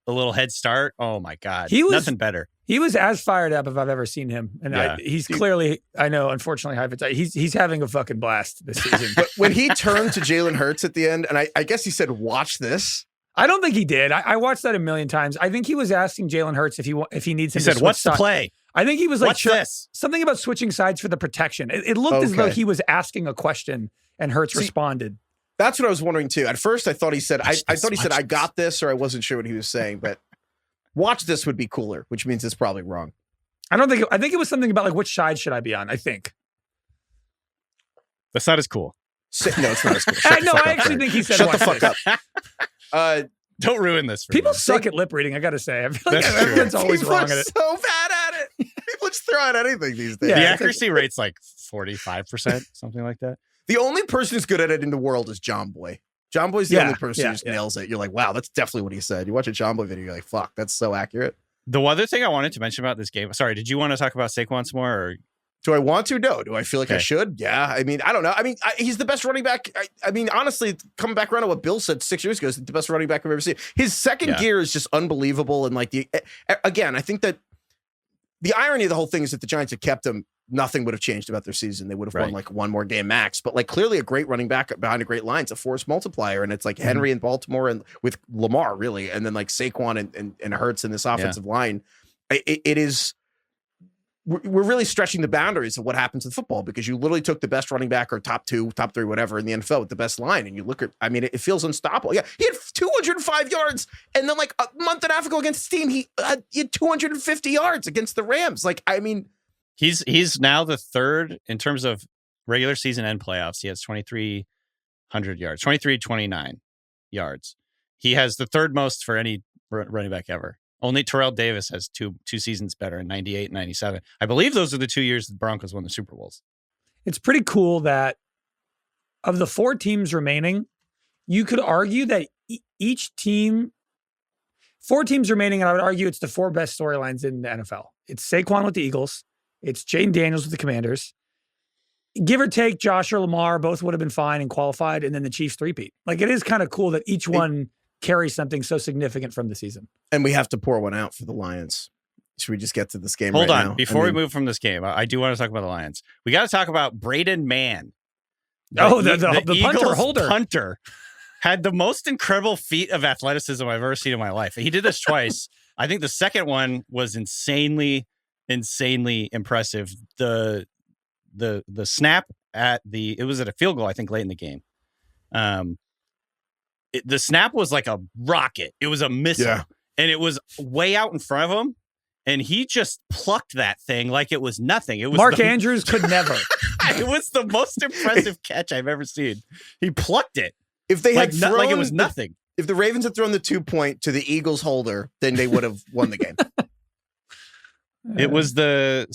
little head start, oh my God, nothing better. He was as fired up if I've ever seen him, and he's clearly, I know, unfortunately, Heifetz, he's having a fucking blast this season. But when he turned to Jalen Hurts at the end, and I guess he said, "Watch this." I don't think he did. I watched that a million times. I think he was asking Jalen Hurts if he needs him. He said, "What's the play?" I think he was like, this? Something about switching sides for the protection. It looked as though he was asking a question, and Hurts responded. That's what I was wondering too. At first, I thought he said, "I got this," or I wasn't sure what he was saying. But watch this would be cooler, which means it's probably wrong. I think it was something about like, which side should I be on? I think that's not as cool. No, it's not as cool. I actually think he said, "Shut the fuck up." Don't ruin this for people. me. Suck at lip reading. I got to say, I feel like That's everyone's always People wrong are at it. so bad at it. People just throw out anything these days. Yeah, the accuracy rate's like 45%, something like that. The only person who's good at it in the world is John Boy. John Boy's the only person who just nails it. You're like, wow, that's definitely what he said. You watch a John Boy video, you're like, fuck, that's so accurate. The other thing I wanted to mention about this game. Sorry, did you want to talk about Saquon some more? Or? Do I want to? No. Do I feel like I should? Yeah. I mean, I don't know. I mean, he's the best running back. I mean, honestly, coming back around to what Bill said 6 years ago, is the best running back I've ever seen. His second gear is just unbelievable. And like again, I think that the irony of the whole thing is that the Giants had kept him, nothing would have changed about their season. They would have won like one more game max. But like clearly a great running back behind a great line, it's a force multiplier. And it's like Henry in Baltimore and with Lamar really, and then like Saquon and Hurts in this offensive line. It is. We're really stretching the boundaries of what happens in football, because you literally took the best running back or top 2, top 3, whatever in the NFL with the best line. And you look at, I mean, it feels unstoppable. Yeah. He had 205 yards. And then like a month and a half ago against his team, he had 250 yards against the Rams. Like, I mean, he's now the third in terms of regular season and playoffs. He has 2,300 yards, 2,329 yards. He has the third most for any running back ever. Only Terrell Davis has two seasons better in 98 and 97. I believe those are the 2 years the Broncos won the Super Bowls. It's pretty cool that of the 4 teams remaining, you could argue that each team, 4 teams remaining, and I would argue it's the 4 best storylines in the NFL. It's Saquon with the Eagles. It's Jayden Daniels with the Commanders. Give or take, Josh or Lamar both would have been fine and qualified, and then the Chiefs three-peat. Like, it is kind of cool that each one carries something so significant from the season. And we have to pour one out for the Lions. Should we just get to this game Hold right on. now? Before we move from this game, I do want to talk about the Lions. We got to talk about Braden Mann. The punter holder. Punter had the most incredible feat of athleticism I've ever seen in my life. He did this twice. I think the second one was insanely impressive. The snap it was at a field goal, I think, late in the game. The snap was like a rocket. It was a missile, and it was way out in front of him, and he just plucked that thing like it was nothing. It was Mark Andrews could never. It was the most impressive catch I've ever seen. He plucked it. If they had thrown, like it was nothing. If the Ravens had thrown the 2-point to the Eagles holder, then they would have won the game. It was the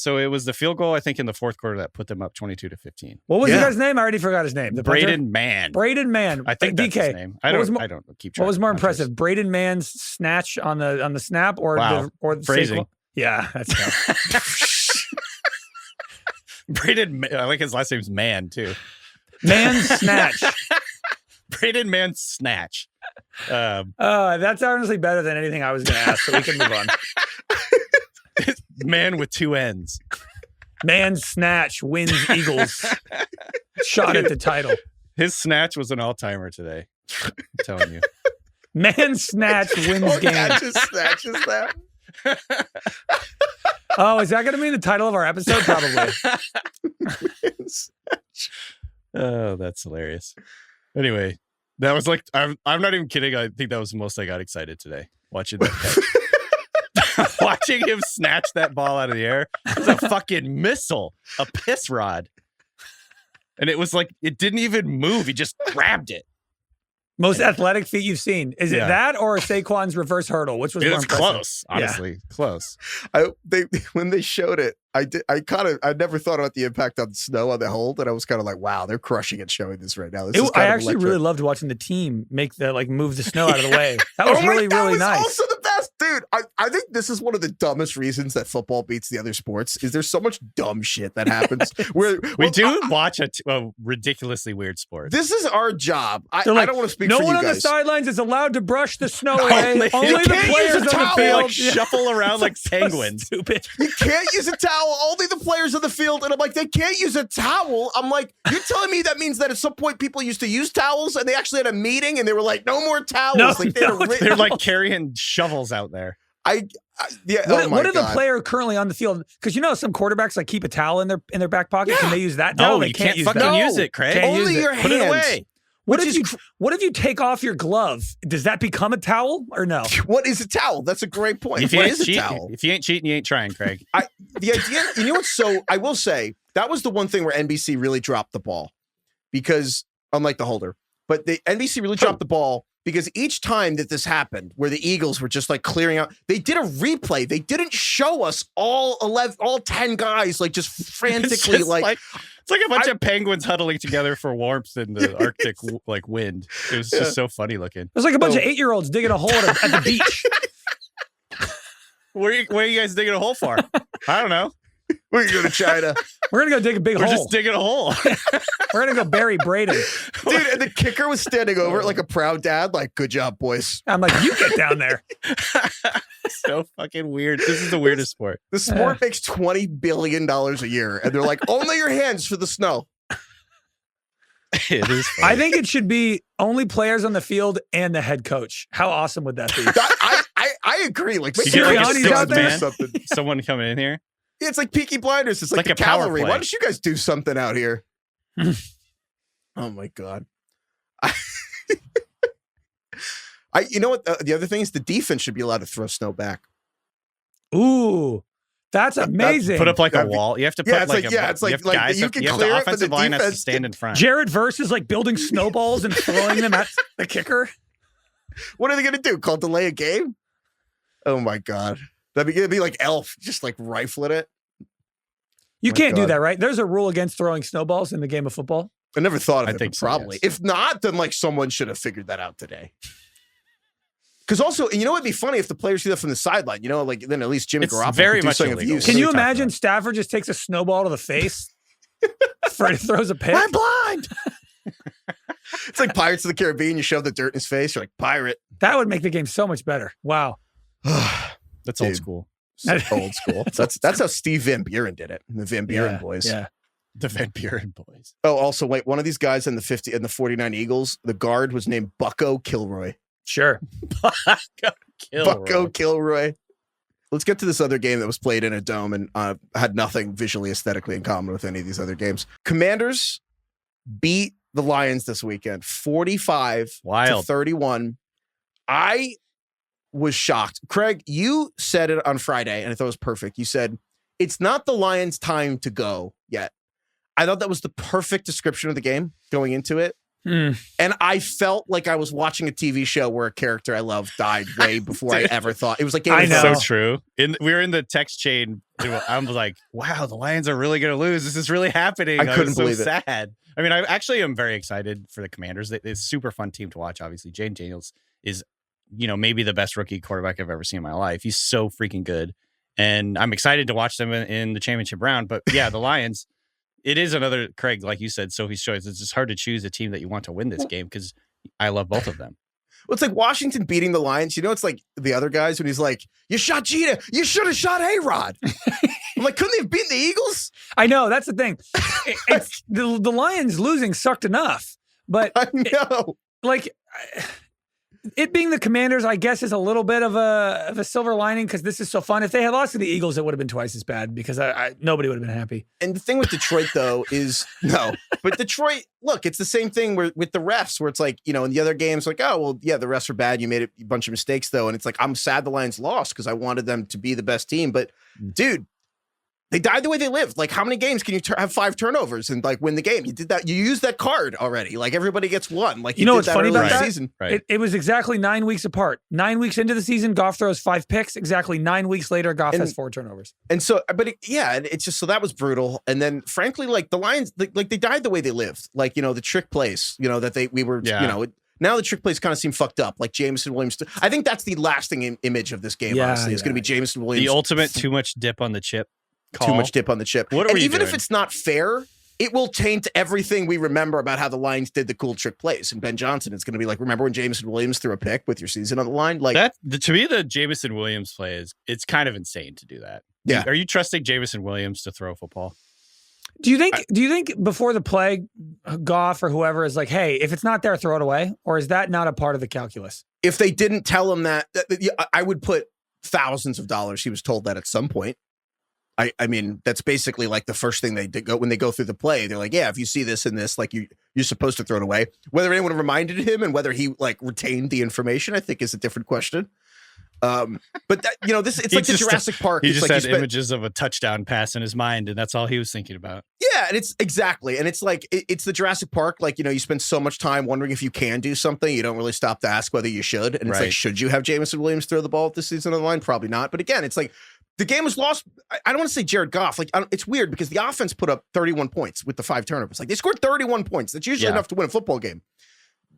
field goal, I think, in the fourth quarter that put them up 22-15. What was the guy's name? I already forgot his name. Braden Mann. Braden Mann. I think that's DK. his name. I don't keep track. What was more impressive, Braden Mann's snatch on the snap or the phrasing? Yeah, that's tough. Braden. I like his last name's Mann too. Mann snatch. Braden Mann snatch. That's honestly better than anything I was going to ask. So we can move on. Man with 2 N's. Man snatch wins Eagles. Shot at the title. His snatch was an all-timer today. I'm telling you. Man snatch wins game. Snatches that. Oh, is that going to be the title of our episode? Probably. Oh, that's hilarious. Anyway, that was like, I'm not even kidding. I think that was the most I got excited today. Watching that catch. Watching him snatch that ball out of the air. It was a fucking missile. A piss rod. And it was like, it didn't even move. He just grabbed it. Most athletic feat you've seen. Is it Yeah. that or Saquon's reverse hurdle? Which was It more was impressive? close, honestly. Close. When they showed it, I never thought about the impact on the snow on the hold, and I was kind of like, wow, they're crushing it showing this right now. I actually really loved watching the team make move the snow out of the way. That was really nice. Also the best, dude. I think this is one of the dumbest reasons that football beats the other sports. Is there's so much dumb shit that happens where We do watch a ridiculously weird sport. This is our job. I They're like, don't want to speak no for one you on guys. the sidelines is allowed to brush the snow away. Only You the can't players use a on the towel, field. like shuffle around like penguins. Stupid. You can't use a towel. Only the players on the field. And I'm like, they can't use a towel. I'm like, you're telling me that means that at some point people used to use towels and they actually had a meeting and they were like, no more towels. They're like carrying shovels out there. What are the player currently on the field? Because some quarterbacks like keep a towel in their back pocket. Can they use that towel? No, They you can't use fucking that. use it, Craig. Only your hands. Put it away. What if you take off your glove? Does that become a towel or no? What is a towel? That's a great point. If you What ain't is a cheating, towel? if you ain't cheating, you ain't trying, Craig. The idea, you know what's so, I will say, that was the one thing where NBC really dropped the ball because, unlike the holder, but the NBC really dropped the ball because each time that this happened, where the Eagles were just like clearing out, they did a replay. They didn't show us all 10 guys like just frantically It's just like it's like a bunch of penguins huddling together for warmth in the Arctic like wind. It was just so funny looking. It was like a bunch of 8-year-olds digging a hole at the beach. Where are you guys digging a hole for? I don't know. we're going to China. We're gonna go dig a big We're hole. just digging a hole. We're gonna go bury Braden. Dude, and the kicker was standing over it like a proud dad, like, good job, boys. I'm like, you get down there. So fucking weird. This is the weirdest sport. The sport makes $20 billion a year, and they're like, only your hands for the snow. It is funny. I think it should be only players on the field and the head coach. How awesome would that be? I agree. Like, You get like a Sirianni's sixth out there? man, something. someone coming in here. Yeah, it's like Peaky Blinders. It's like like the a power cavalry. play. Why don't you guys do something out here? Oh my god! You know what? The other thing is the defense should be allowed to throw snow back. Ooh, that's amazing. Put up like a That'd be- wall. You have to put Yeah, it's like like- a, yeah, it's you like- have like guys you have- can you have clear the it, but the offensive line has to defense- stand in front. Jared Verse is like building snowballs and throwing them at the kicker. What are they going to do? Call delay a game? Oh my god! It'd be like Elf, just like rifling it. You My can't do God. that, right? There's a rule against throwing snowballs in the game of football. I never thought of I it, think but so, probably. yes. If not, then like someone should have figured that out today. Because also, you know, it'd be funny if the players do that from the sideline. You know, like then at least Jimmy It's Garoppolo very could do much something of illegal. use. Can What are you we talking imagine about? Stafford just takes a snowball to the face? Freddie throws a pick. I'm blind. It's like Pirates of the Caribbean. You shove the dirt in his face. You're like, pirate. That would make the game so much better. Wow. That's old Dude. school. So old school. That's how Steve Van Buren did it. The Van Buren boys. Yeah. The Van Buren boys. Oh, also wait, one of these guys in the 49 Eagles, the guard was named Bucko Kilroy. Sure. Bucko Kilroy. Let's get to this other game that was played in a dome and had nothing visually aesthetically in common with any of these other games. Commanders beat the Lions this weekend, 45 Wild. to 31. I was shocked. Craig, you said it on Friday, and I thought it was perfect. You said, it's not the Lions' time to go yet. I thought that was the perfect description of the game going into it. And I felt like I was watching a TV show where a character I loved died way before I ever thought. It was like Game I of know. Thrones. So true. We were in the text chain. I was like, wow, the Lions are really going to lose. This is really happening. I couldn't was believe it. sad. I mean, I actually am very excited for the Commanders. It's a super fun team to watch. Obviously, Jayden Daniels is, maybe the best rookie quarterback I've ever seen in my life. He's so freaking good. And I'm excited to watch them in the championship round. But yeah, the Lions, it is another, Craig, like you said, Sophie's choice. It's just hard to choose a team that you want to win this game because I love both of them. Well, it's like Washington beating the Lions. You know, it's like the other guys when he's like, you shot Jeter. You should have shot A-Rod. I'm like, couldn't they have beaten the Eagles? I know. That's the thing. It's the Lions losing sucked enough. But I know. It being the Commanders, I guess, is a little bit of a silver lining because this is so fun. If they had lost to the Eagles, it would have been twice as bad because nobody would have been happy. And the thing with Detroit, though, is but Detroit, look, it's the same thing with the refs where it's like, in the other games, like, oh, well, yeah, the refs are bad. You made a bunch of mistakes, though. And it's like, I'm sad the Lions lost because I wanted them to be the best team. But dude, They died the way they lived. Like, how many games can you have 5 turnovers and like win the game? You did that. You used that card already. Like, everybody gets one. Like, you know what's did that funny early about in the that? season. Right. It was exactly 9 weeks apart. 9 weeks into the season, Goff throws 5 picks. Exactly 9 weeks later, Goff has 4 turnovers. And so, but it's just, so that was brutal. And then frankly, like the Lions, like they died the way they lived. Like, you know, the trick plays, you know, that you know, now the trick plays kind of seem fucked up. Like Jameson Williams. I think that's the lasting image of this game, honestly. It's going to be Jameson Williams. The ultimate too much dip on the chip. Call. Too much dip on the chip. What are we even doing? if it's not fair, it will taint everything we remember about how the Lions did the cool trick plays. And Ben Johnson, it's going to be like, remember when Jameson Williams threw a pick with your season on the line? Like that, to me, the Jameson Williams play it's kind of insane to do that. Yeah. Are you trusting Jameson Williams to throw a football? Do you think before the play, Goff or whoever is like, hey, if it's not there, throw it away? Or is that not a part of the calculus? if they didn't tell him that, I would put thousands of dollars. He was told that at some point. I mean, that's basically like the first thing they go when they go through the play. They're like, yeah, if you see this and this, like you're supposed to throw it away. Whether anyone reminded him and whether he like retained the information, I think is a different question. But that, it's like the Jurassic Park. He it's just like had images of a touchdown pass in his mind, and that's all he was thinking about. Yeah, and it's exactly, and it's like it's the Jurassic Park. Like, you spend so much time wondering if you can do something, you don't really stop to ask whether you should. And it's like, should you have Jameson Williams throw the ball this season on the line? Probably not. But again, it's like the game was lost. I don't want to say Jared Goff. Like, it's weird because the offense put up 31 points with the 5 turnovers. Like, they scored 31 points. That's usually enough to win a football game.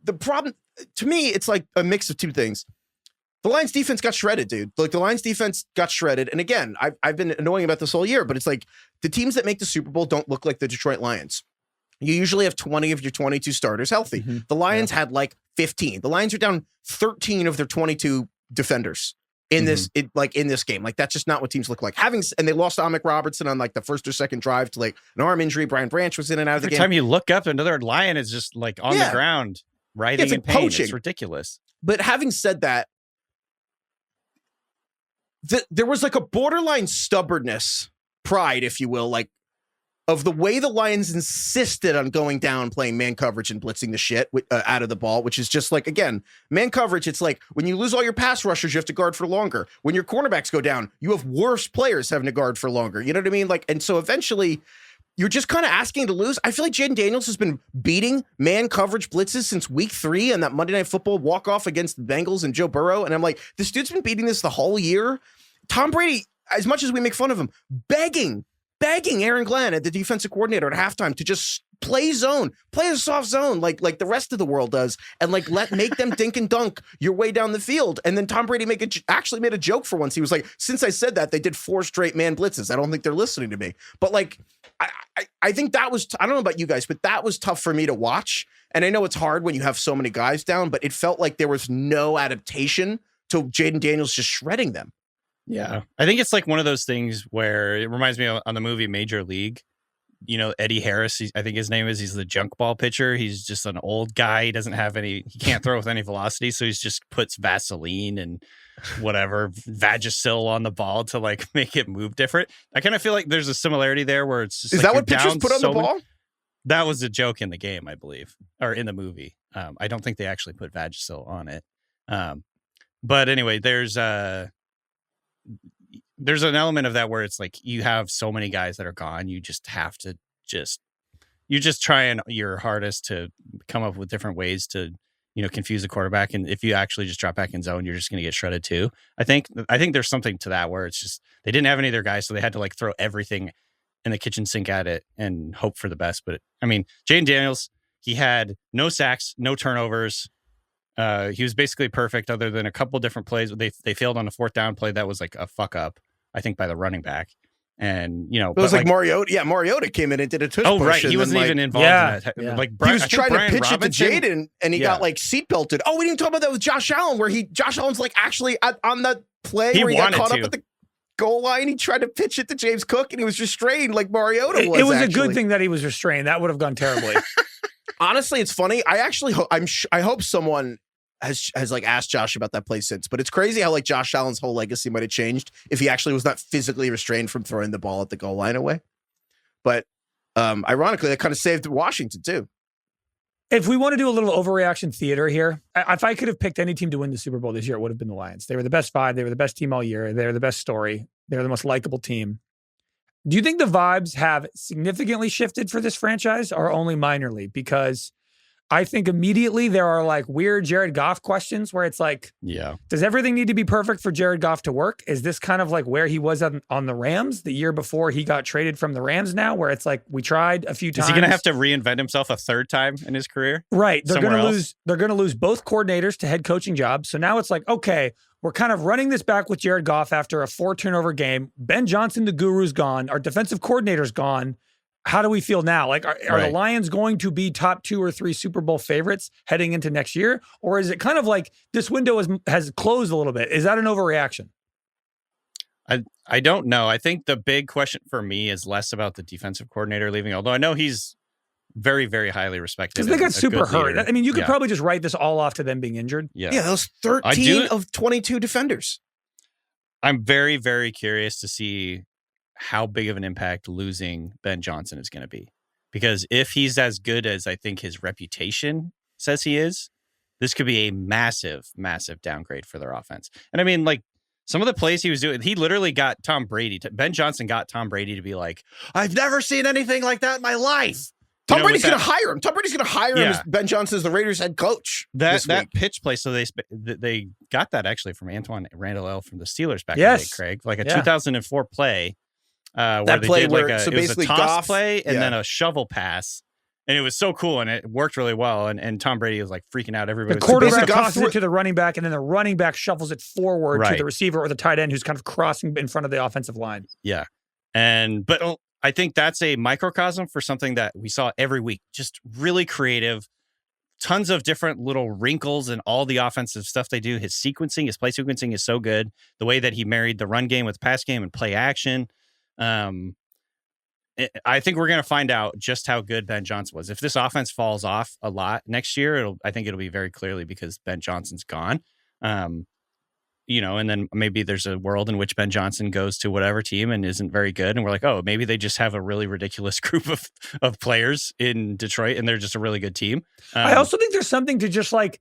The problem, to me, it's like a mix of two things. The Lions defense got shredded, dude. Like, the Lions defense got shredded. And again, I've been annoying about this all year, but it's like the teams that make the Super Bowl don't look like the Detroit Lions. You usually have 20 of your 22 starters healthy. Mm-hmm. The Lions had like 15. The Lions are down 13 of their 22 defenders in this game. Like, that's just not what teams look like. And they lost Amik Robertson on like the first or second drive to like an arm injury. Brian Branch was in and out of the game. Every time you look up, another Lion is just like on the ground, writhing in pain. Poaching. It's ridiculous. But having said that, there was like a borderline stubbornness, pride, if you will, like of the way the Lions insisted on going down, playing man coverage and blitzing the shit out of the ball, which is just like, again, man coverage. It's like when you lose all your pass rushers, you have to guard for longer. When your cornerbacks go down, you have worse players having to guard for longer. You know what I mean? Like, and so eventually you're just kind of asking to lose. I feel like Jayden Daniels has been beating man coverage blitzes since week 3 and that Monday Night Football walk-off against the Bengals and Joe Burrow. And I'm like, this dude's been beating this the whole year. Tom Brady, as much as we make fun of him, begging Aaron Glenn, the defensive coordinator at halftime, to just play zone, play a soft zone like the rest of the world does, and like make them dink and dunk your way down the field. And then Tom Brady actually made a joke for once. He was like, since I said that, they did 4 straight man blitzes. I don't think they're listening to me. But like, I think that was, I don't know about you guys, but that was tough for me to watch. And I know it's hard when you have so many guys down, but it felt like there was no adaptation to Jayden Daniels just shredding them. Yeah. I think it's like one of those things where it reminds me on the movie Major League. Eddie Harris, I think his name is, he's the junk ball pitcher. He's just an old guy. He can't throw with any velocity. So he's just puts Vaseline and whatever, Vagisil on the ball to like make it move different. I kind of feel like there's a similarity there where it's just, is that what pitchers put on the ball? That was a joke in the game, I believe, or in the movie. I don't think they actually put Vagisil on it. But anyway, there's an element of that where it's like you have so many guys that are gone. You just have to you're just trying your hardest to come up with different ways to, confuse the quarterback. And if you actually just drop back in zone, you're just going to get shredded too. I think there's something to that where it's just, they didn't have any of their guys. So they had to like throw everything in the kitchen sink at it and hope for the best. But I mean, Jayden Daniels, he had no sacks, no turnovers. He was basically perfect other than a couple different plays. They failed on a 4th down play that was like a fuck up, I think, by the running back. And, it was like Mariota. Yeah, Mariota came in and did a tush push. Oh, right. He wasn't even involved in that. Yeah. Like, he was trying Brian to pitch Robinson, it to Jayden and he got like seatbelted. Oh, we didn't talk about that with Josh Allen, where Josh Allen's like actually on that play where he got caught up at the goal line. He tried to pitch it to James Cook and he was restrained like Mariota was. It was actually a good thing that he was restrained. That would have gone terribly. Honestly, it's funny. I actually I hope someone has like asked Josh about that play since, but it's crazy how like Josh Allen's whole legacy might have changed if he actually was not physically restrained from throwing the ball at the goal line away. But ironically, that kind of saved Washington too. If we want to do a little overreaction theater here, if I could have picked any team to win the Super Bowl this year, it would have been the Lions. They were the best 5. They were the best team all year. They were the best story. They were the most likable team. Do you think the vibes have significantly shifted for this franchise or only minorly? Because I think immediately there are like weird Jared Goff questions where it's like, does everything need to be perfect for Jared Goff to work? Is this kind of like where he was on the Rams the year before he got traded from the Rams now, where it's like we tried a few times? Is he going to have to reinvent himself a third time in his career? Right. They're going to lose both coordinators to head coaching jobs. So now it's like, okay, we're kind of running this back with Jared Goff after a 4-turnover game. Ben Johnson, the guru's gone. Our defensive coordinator's gone. How do we feel now? Like, are the Lions going to be top 2 or 3 Super Bowl favorites heading into next year? Or is it kind of like this window has closed a little bit? Is that an overreaction? I don't know. I think the big question for me is less about the defensive coordinator leaving, although I know he's very, very highly respected. Because they got super hurt. I mean, you could probably just write this all off to them being injured. Yeah, that was 13 of 22 defenders. I'm very, very curious to see how big of an impact losing Ben Johnson is going to be. Because if he's as good as I think his reputation says he is, this could be a massive, massive downgrade for their offense. And I mean, like, some of the plays he was doing, he literally got Tom Brady. Ben Johnson got Tom Brady to be like, I've never seen anything like that in my life. Tom Brady's going to hire him. Tom Brady's going to hire him as Ben Johnson as the Raiders head coach. That pitch play, so they got that actually from Antoine Randall L. from the Steelers back in the day, Craig. Like a 2004 play. Where that they play did where like it was a toss play and then a shovel pass, and it was so cool and it worked really well. And Tom Brady was like freaking out everybody. The quarterback tosses it to the running back, and then the running back shuffles it forward to the receiver or the tight end who's kind of crossing in front of the offensive line. Yeah, but I think that's a microcosm for something that we saw every week. Just really creative, tons of different little wrinkles in all the offensive stuff they do. His sequencing, his play sequencing is so good. The way that he married the run game with the pass game and play action. I think we're going to find out just how good Ben Johnson was. If this offense falls off a lot next year, I think it'll be very clearly because Ben Johnson's gone. And then maybe there's a world in which Ben Johnson goes to whatever team and isn't very good. And we're like, oh, maybe they just have a really ridiculous group of players in Detroit and they're just a really good team. I also think there's something to just like,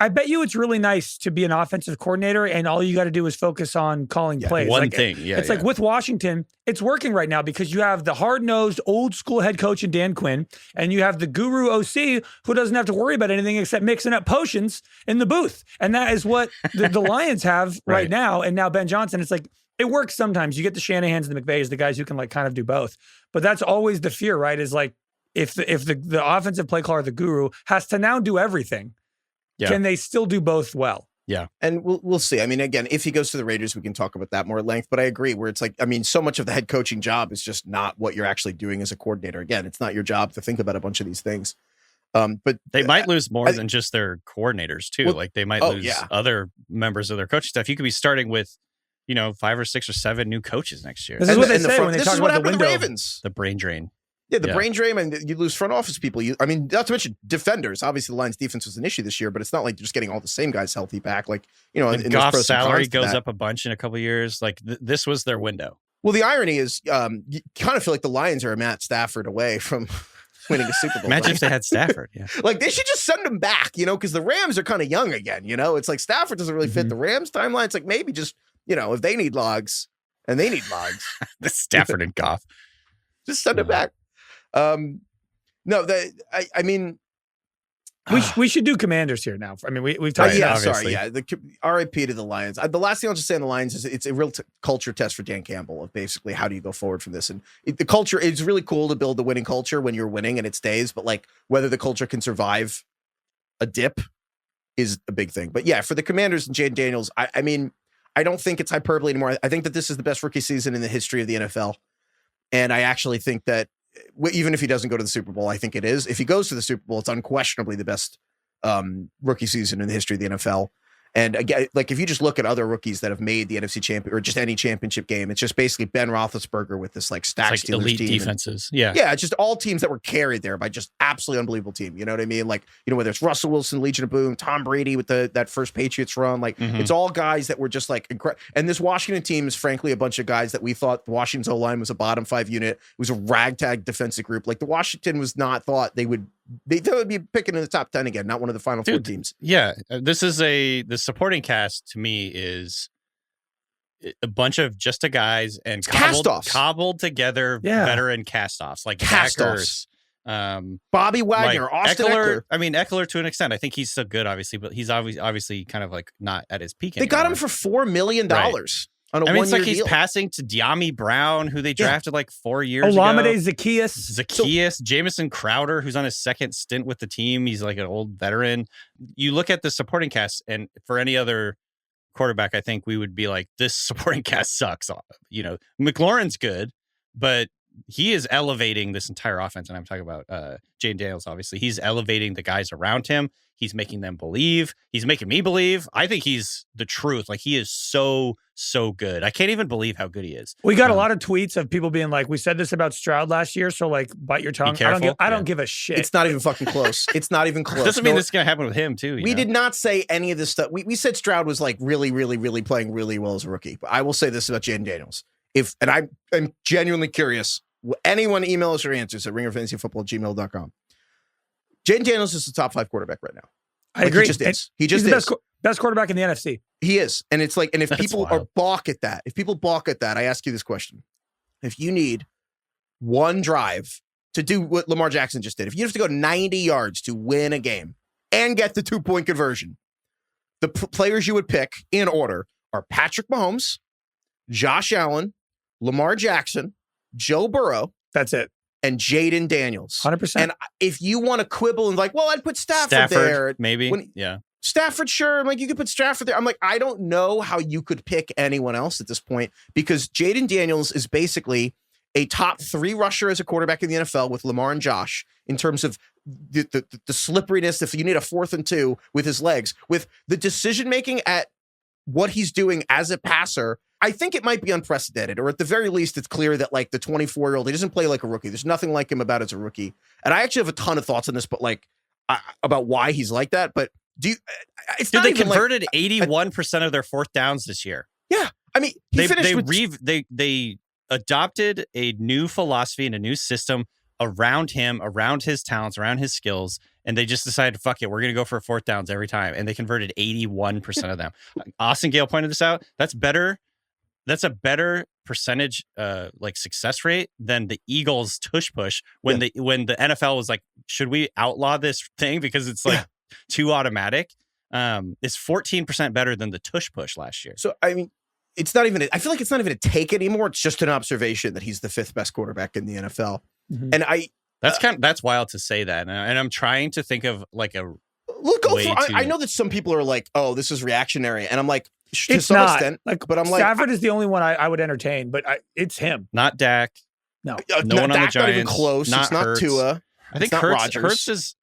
I bet you it's really nice to be an offensive coordinator and all you got to do is focus on calling plays. One thing. It's like with Washington, it's working right now because you have the hard-nosed old school head coach in Dan Quinn and you have the guru OC who doesn't have to worry about anything except mixing up potions in the booth. And that is what the Lions have right now. And now Ben Johnson, it's like, it works sometimes. You get the Shanahans and the McVays, the guys who can like kind of do both. But that's always the fear, right? Is like, if the offensive play caller, the guru, has to now do everything, can they still do both well? Yeah. And we'll see. I mean, again, if he goes to the Raiders, we can talk about that more at length. But I agree where it's like, I mean, so much of the head coaching job is just not what you're actually doing as a coordinator. Again, it's not your job to think about a bunch of these things. But they might lose more than just their coordinators too. Like they might lose other members of their coaching staff. You could be starting with, 5 or 6 or 7 new coaches next year. This is what they say when they talk about the window. Ravens. The brain drain. Yeah, the brain drain, and you lose front office people. Not to mention defenders. Obviously, the Lions' defense was an issue this year, but it's not like you're just getting all the same guys healthy back. Like, and Goff's salary goes up a bunch in a couple of years. Like, this was their window. Well, the irony is, you kind of feel like the Lions are a Matt Stafford away from winning a Super Bowl. Imagine if they had Stafford. Yeah, like they should just send him back. Because the Rams are kind of young again. It's like Stafford doesn't really fit the Rams timeline. It's like maybe just if they need logs, and they need logs, the Stafford and Goff, just send him back. No, I mean, we should do Commanders here now. I mean, we've talked. The RIP to the Lions. The last thing I'll just say on the Lions is it's a real culture test for Dan Campbell of basically how do you go forward from this. And the culture, it's really cool to build the winning culture when you're winning and it stays, but like whether the culture can survive a dip is a big thing. But yeah, for the Commanders and Jayden Daniels, I mean, I don't think it's hyperbole anymore. I think that this is the best rookie season in the history of the NFL. And I actually think that even if he doesn't go to the Super Bowl, I think it is. If he goes to the Super Bowl, it's unquestionably the best rookie season in the history of the NFL. And again, like if you just look at other rookies that have made the NFC champion or just any championship game, it's just basically Ben Roethlisberger with this like stacked Steelers elite team. Defenses. Yeah, it's just all teams that were carried there by just absolutely unbelievable team. You know what I mean? Like, whether it's Russell Wilson, Legion of Boom, Tom Brady with that first Patriots run, like it's all guys that were just like incredible. And this Washington team is frankly a bunch of guys that we thought the Washington's O-line was a bottom 5 unit. It was a ragtag defensive group. Like the Washington was not thought they would be picking in the top 10 again, not one of the final 4 teams. Yeah. This is the supporting cast to me is a bunch of just guys and cobbled together veteran cast-offs like cast-offs. Bobby Wagner, Austin Eckler. I mean, Eckler to an extent. I think he's still good, obviously, but he's obviously kind of like not at his peak anymore. They got him for $4 million on a one-year it's like he's deal. passing to De'Ami Brown, who they drafted like 4 years Olamide ago. Zaccheaus, Jamison Crowder, who's on his second stint with the team. He's like an old veteran. You look at the supporting cast, and for any other quarterback, I think we would be like, this supporting cast sucks. You know, McLaurin's good, but he is elevating this entire offense. And I'm talking about Jayden Daniels, obviously. He's elevating the guys around him. He's making them believe. He's making me believe. I think he's the truth. Like, he is so good. I can't even believe how good he is. We got a lot of tweets of people being like, we said this about Stroud last year, so like, bite your tongue. I don't give a shit. It's not even fucking close. It's not even close. Doesn't mean this is going to happen with him, too. We did not say any of this stuff. We said Stroud was like really playing really well as a rookie. But I will say this about Jayden Daniels. I'm genuinely curious. Anyone email us your answers at ringerfantasyfootball@gmail.com. Jayden Daniels is the top 5 quarterback right now. I agree. He just is. He's the best quarterback in the NFC. He is. And it's like, and if That's people wild. balk at that, I ask you this question. If you need one drive to do what Lamar Jackson just did, if you have to go 90 yards to win a game and get the 2-point conversion, the players you would pick in order are Patrick Mahomes, Josh Allen, Lamar Jackson, Joe Burrow. That's it. And Jayden Daniels. 100%. And if you want to quibble and like, well, I'd put Stafford there. Maybe. Stafford, sure. I'm like, you could put Stafford there. I'm like, I don't know how you could pick anyone else at this point because Jayden Daniels is basically a top 3 rusher as a quarterback in the NFL with Lamar and Josh in terms of the slipperiness. If you need a 4th and 2 with his legs, with the decision-making at what he's doing as a passer, I think it might be unprecedented, or at the very least, it's clear that like the 24-year-old, he doesn't play like a rookie. There's nothing like him about as a rookie. And I actually have a ton of thoughts on this, but like about why he's like that. But they converted 81% of their 4th downs this year. Yeah. I mean, they adopted a new philosophy and a new system around him, around his talents, around his skills. And they just decided, fuck it, we're going to go for 4th downs every time. And they converted 81% of them. Austin Gale pointed this out. That's a better percentage like success rate than the Eagles tush push when the NFL was like, should we outlaw this thing because it's like too automatic? It's 14% better than the tush push last year. So I mean, I feel like it's not even a take anymore. It's just an observation that he's the 5th best quarterback in the NFL. Mm-hmm. And that's wild to say that. And I'm trying to think of like a I know that some people are like, oh, this is reactionary. And I'm like, to it's some not. extent, like, but I'm like, Stafford is the only one I would entertain, but it's him. Not Dak. No. No one on the Giants. Not even close. Not it's not Hurts. Tua. I think Hurts is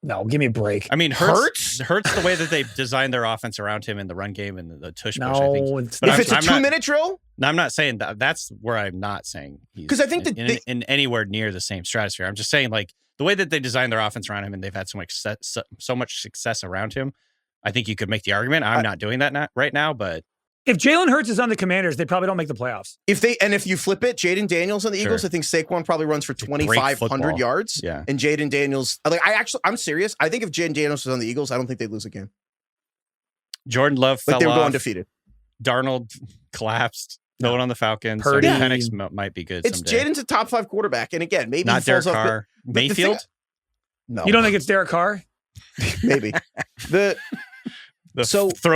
no, give me a break. I mean, Hurts the way that they designed their offense around him in the run game and the tush push. I think. If it's a 2-minute drill? No, I'm not saying that. That's where I'm not saying he's because I think that in anywhere near the same stratosphere. I'm just saying like the way that they designed their offense around him and they've had so much success around him. I think you could make the argument. I'm not doing that right now, but if Jalen Hurts is on the Commanders, they probably don't make the playoffs. If you flip it, Jayden Daniels on the Eagles, I think Saquon probably runs for 2,500 yards. Yeah. And Jayden Daniels, I'm serious. I think if Jayden Daniels was on the Eagles, I don't think they'd lose a game. Jordan Love fell off. They were going undefeated. Darnold collapsed. No one on the Falcons. Purdy. Penix might be good someday. Jayden's a top 5 quarterback. And again, maybe not he falls Derek off. Carr. Mayfield? No. You don't think it's Derek Carr? Maybe. Throw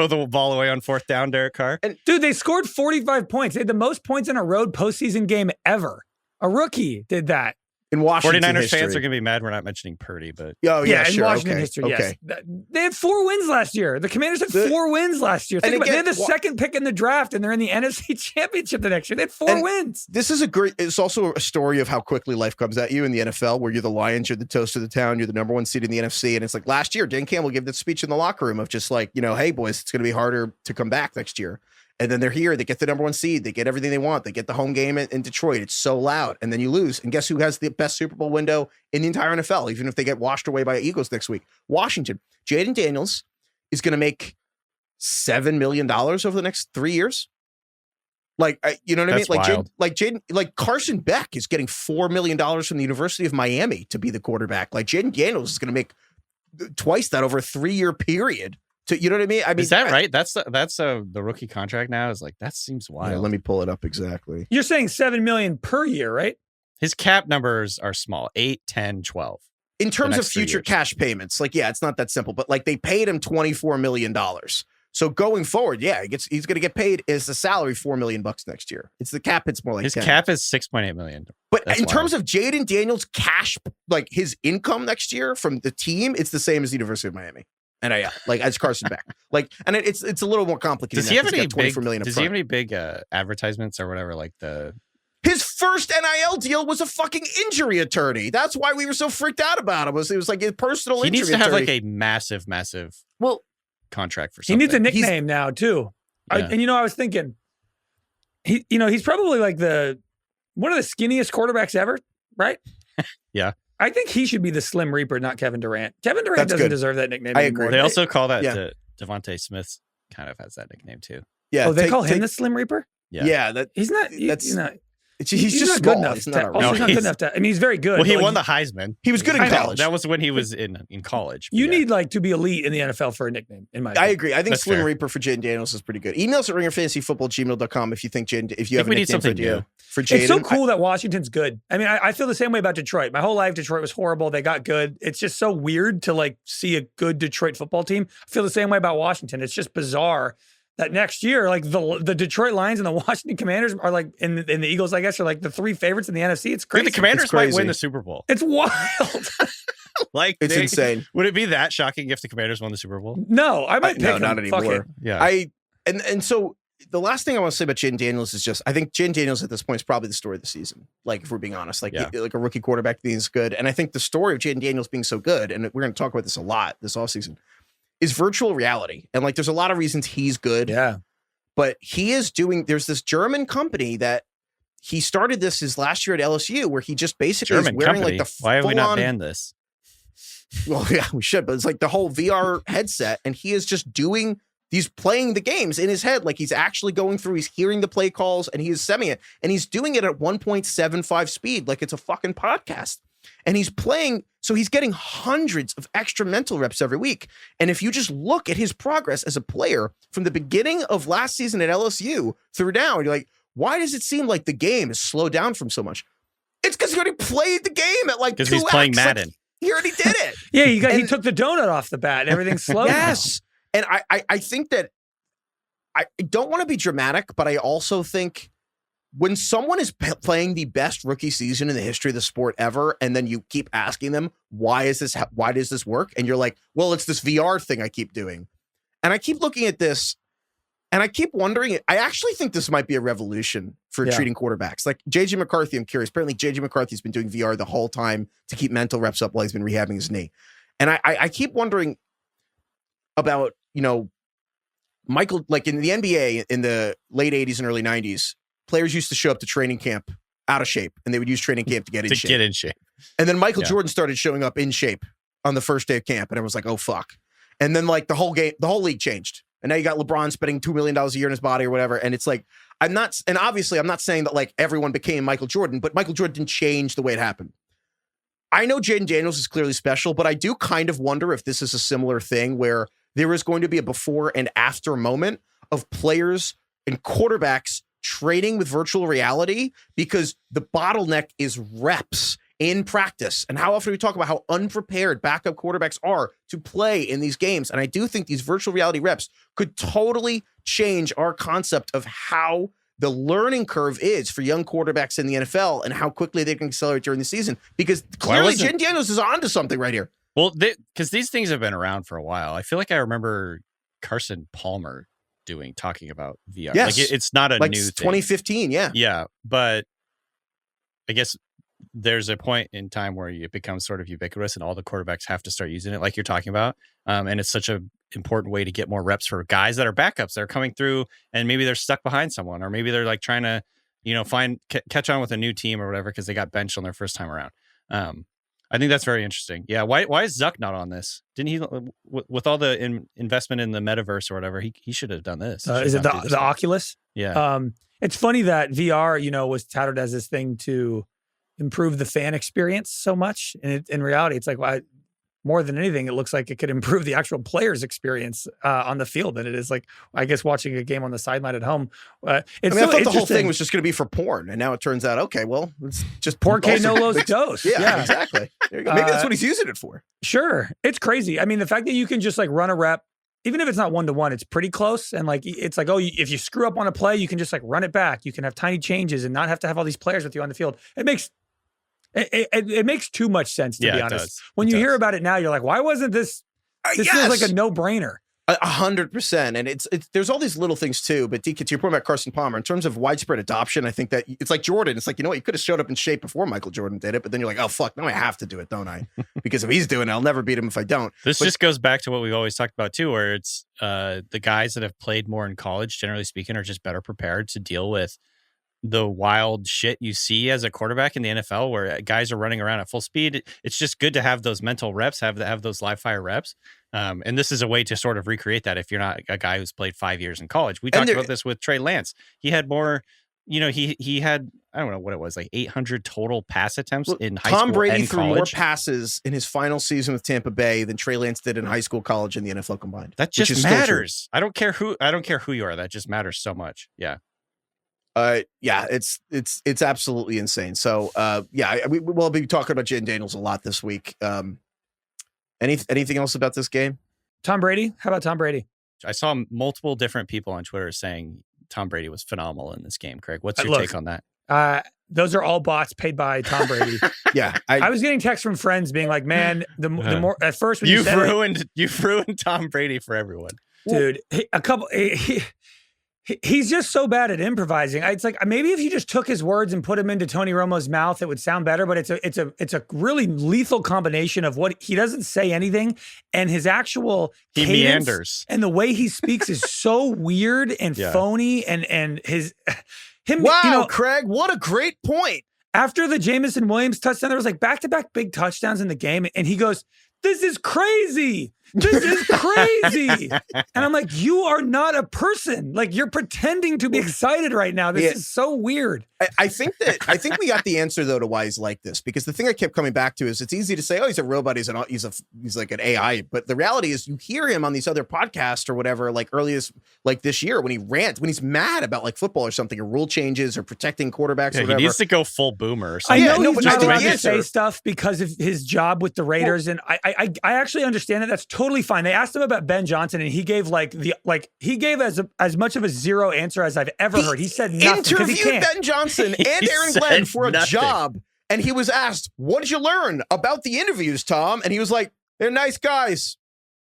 the ball away on 4th down, Derek Carr. And dude, they scored 45 points. They had the most points in a road postseason game ever. A rookie did that. In Washington 49ers history. fans are going to be mad we're not mentioning Purdy, but in Washington history, yes. They had 4 wins last year. The Commanders had 4 wins last year. Think about it. They had the second pick in the draft, and they're in the NFC Championship the next year. They had 4 wins. This is it's also a story of how quickly life comes at you in the NFL, where you're the Lions, you're the toast of the town, you're the number 1 seed in the NFC, and it's like last year, Dan Campbell gave that speech in the locker room of just like, hey boys, it's going to be harder to come back next year. And then they're here. They get the number 1 seed. They get everything they want. They get the home game in Detroit. It's so loud. And then you lose. And guess who has the best Super Bowl window in the entire NFL, even if they get washed away by Eagles next week? Washington. Jayden Daniels is going to make $7 million over the next 3 years. Like, you know what I mean? Like Jayden, like Carson Beck is getting $4 million from the University of Miami to be the quarterback. Like Jayden Daniels is going to make twice that over a 3-year period You know what I mean? I mean, is that right? That's the rookie contract now. Is like that seems wild. Yeah, let me pull it up exactly. You're saying $7 million per year, right? His cap numbers are small: 8, 10, 12. In terms of next 3 future years. cash payments, like, yeah, it's not that simple, but like they paid him $24 million. So going forward, yeah, he's going to get paid as a salary $4 million next year. It's the cap. It's more like His 10. cap is $6.8 million. But That's in wild. terms of Jayden Daniels' cash, like his income next year from the team, it's the same as the University of Miami. NIL, like as Carson Beck. Like, and it's a little more complicated. Does he have any $24 million big? Does he have any big advertisements or whatever? Like his first NIL deal was a fucking injury attorney. That's why we were so freaked out about him. It was like his personal he injury needs to have attorney. like a massive Well, contract for He something. needs a nickname now too. Yeah. And I was thinking, he's probably like one of the skinniest quarterbacks ever, right? Yeah. I think he should be the Slim Reaper, not Kevin Durant. Kevin Durant That's doesn't good. deserve that nickname I anymore. agree. They also call that Yeah. Devontae Smith kind of has that nickname too. yeah. Oh, they call him the Slim Reaper? Yeah, that He's not. That's- He's not. he's just not small. good enough. He's not Also, he's not good enough to. I mean, he's very good. Well, he but, won like, the Heisman. He was good in I know. college. That was when he was in college. You Yeah. need like to be elite in the NFL for a nickname. In my I opinion. agree. I think That's Slim fair. Reaper for Jayden Daniels is pretty good. Email us at ringerfantasyfootball@gmail.com if you think if you I think have a we need nickname something new. for Jayden. It's so cool that Washington's good. I mean, I feel the same way about Detroit. My whole life, Detroit was horrible. They got good. It's just so weird to like see a good Detroit football team. I feel the same way about Washington. It's just bizarre that next year, like the Detroit Lions and the Washington Commanders are like, and the Eagles, I guess, are like the 3 favorites in the NFC. It's I crazy. think the Commanders It's might crazy. win the Super Bowl. It's wild. Like It's insane. Would it be that shocking if the Commanders won the Super Bowl? No, I might pick No, them. not Fuck anymore. it. Yeah. And so the last thing I want to say about Jayden Daniels is just I think Jayden Daniels at this point is probably the story of the season. Like if we're being honest, like Yeah. like a rookie quarterback being is good, and I think the story of Jayden Daniels being so good, and we're going to talk about this a lot this offseason, is virtual reality. And like there's a lot of reasons he's good. Yeah. But he is doing, there's this German company that he started this his last year at LSU where he just basically German is wearing company. like the Why have we not full-on- banned this? Well, yeah, we should, but it's like the whole VR headset and he is just he's playing the games in his head. Like he's actually going through, he's hearing the play calls and he is semming it and he's doing it at 1.75 speed. Like it's a fucking podcast. And he's playing, so he's getting hundreds of extra mental reps every week. And if you just look at his progress as a player from the beginning of last season at LSU through now, you're like, why does it seem like the game is slowed down from so much? It's because he already played the game at like 2x. Because he's playing Like, Madden. he already did it. Yeah, he And- took the donut off the bat and everything's slow. Yes. And I think that I don't want to be dramatic, but I also think when someone is playing the best rookie season in the history of the sport ever, and then you keep asking them, why does this work? And you're like, well, it's this VR thing I keep doing. And I keep looking at this and I keep wondering, I actually think this might be a revolution for treating quarterbacks. Like JJ McCarthy, I'm curious. Apparently JJ McCarthy's been doing VR the whole time to keep mental reps up while he's been rehabbing his knee. And I keep wondering about, Michael, like in the NBA in the late 80s and early 90s, players used to show up to training camp out of shape, and they would use training camp to get in shape. Get in shape. And then Michael Yeah. Jordan started showing up in shape on the first day of camp, and everyone's like, oh, fuck. And then like the whole league changed. And now you got LeBron spending $2 million a year in his body or whatever. And it's like, obviously I'm not saying that like everyone became Michael Jordan, but Michael Jordan didn't change the way it happened. I know Jayden Daniels is clearly special, but I do kind of wonder if this is a similar thing where there is going to be a before and after moment of players and quarterbacks training with virtual reality because the bottleneck is reps in practice. And how often we talk about how unprepared backup quarterbacks are to play in these games. And I do think these virtual reality reps could totally change our concept of how the learning curve is for young quarterbacks in the NFL and how quickly they can accelerate during the season. Because clearly Jayden Daniels is onto something right here. Well, because these things have been around for a while. I feel like I remember Carson Palmer talking about VR. Yes. Like it's not a Like new thing. 2015, yeah. Yeah, but I guess there's a point in time where it becomes sort of ubiquitous and all the quarterbacks have to start using it like you're talking about. And it's such an important way to get more reps for guys that are backups that are coming through and maybe they're stuck behind someone or maybe they're like trying to, catch on with a new team or whatever because they got benched on their first time around. I think that's very interesting. Yeah. Why is Zuck not on this? Didn't he, with all the investment in the metaverse or whatever, he should have done this. Is it the Oculus? Yeah. It's funny that VR, was touted as this thing to improve the fan experience so much. And in reality, it's like, more than anything, it looks like it could improve the actual player's experience on the field than it is like, I guess, watching a game on the sideline at home. I thought the whole thing was just going to be for porn, and now it turns out, okay, well, it's just Porque no los dos. Yeah, exactly. There you go. Maybe that's what he's using it for. Sure. It's crazy. I mean, the fact that you can just like run a rep, even if it's not 1-to-1, it's pretty close. And like, it's like, oh, if you screw up on a play, you can just like run it back. You can have tiny changes and not have to have all these players with you on the field. It makes too much sense, to be honest. When you hear about it now, you're like, why wasn't this? This feels like a no-brainer. 100%. And it's there's all these little things too. But DK, to your point about Carson Palmer, in terms of widespread adoption, I think that it's like Jordan. It's like, you know what, you could have showed up in shape before Michael Jordan did it, but then you're like, oh fuck, now I have to do it, don't I? Because if he's doing it, I'll never beat him if I don't. This just goes back to what we've always talked about too, where it's the guys that have played more in college, generally speaking, are just better prepared to deal with the wild shit you see as a quarterback in the NFL, where guys are running around at full speed. It's just good to have those mental reps, have those live fire reps. And this is a way to sort of recreate that if you're not a guy who's played 5 years in college. We talked about this with Trey Lance. He had more, he had, I don't know what it was, like 800 total pass attempts in high school Tom Brady and threw college. more passes in his final season with Tampa Bay than Trey Lance did in high school, college, and the NFL combined. That just matters. I don't care who you are. That just matters so much. Yeah. Yeah, it's absolutely insane. So, we'll be talking about Jayden Daniels a lot this week. Anything else about this game? Tom Brady? How about Tom Brady? I saw multiple different people on Twitter saying Tom Brady was phenomenal in this game. Craig, what's your take on that? Those are all bots paid by Tom Brady. Yeah, I was getting texts from friends being like, "Man, the more at first when you've ruined Tom Brady for everyone, dude." He's just so bad at improvising. It's like maybe if you just took his words and put them into Tony Romo's mouth, it would sound better. But it's a really lethal combination of what he doesn't say anything and his actual he meanders, and the way he speaks is so weird and phony. And him. Wow, Craig, what a great point. After the Jamison Williams touchdown, there was like back-to-back big touchdowns in the game, and he goes, "This is crazy. This is crazy." And I'm like, you are not a person. Like, you're pretending to be excited right now. This is so weird. I think we got the answer though to why he's like this, because the thing I kept coming back to is it's easy to say, oh, he's a robot, he's like an AI, but the reality is you hear him on these other podcasts or whatever, like earliest like this year when he's mad about like football or something or rule changes or protecting quarterbacks or whatever. He needs to go full boomer or something. I know he's not allowed to say stuff because of his job with the Raiders, and I actually understand that. That's totally fine. They asked him about Ben Johnson, and he gave as much of a zero answer as I've ever heard. He said nothing. Interviewed Ben Johnson and Aaron Glenn for a job, and he was asked, "What did you learn about the interviews, Tom?" And he was like, "They're nice guys."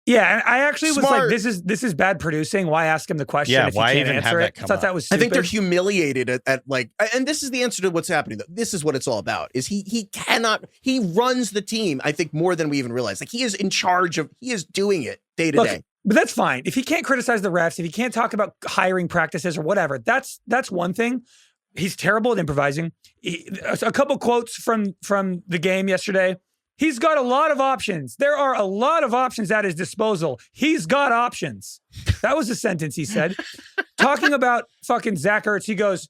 Yeah, and I actually was like, "This is bad producing. Why ask him the question if you can't answer it?" I thought that was stupid. I think they're humiliated at like, and this is the answer to what's happening. This is what it's all about. Is he runs the team? I think more than we even realize. Like he is in charge of. He is doing it day to day. But that's fine. If he can't criticize the refs, if he can't talk about hiring practices or whatever, that's one thing. He's terrible at improvising. A couple quotes from the game yesterday. He's got a lot of options. There are a lot of options at his disposal. He's got options. That was a sentence he said. Talking about fucking Zach Ertz, he goes,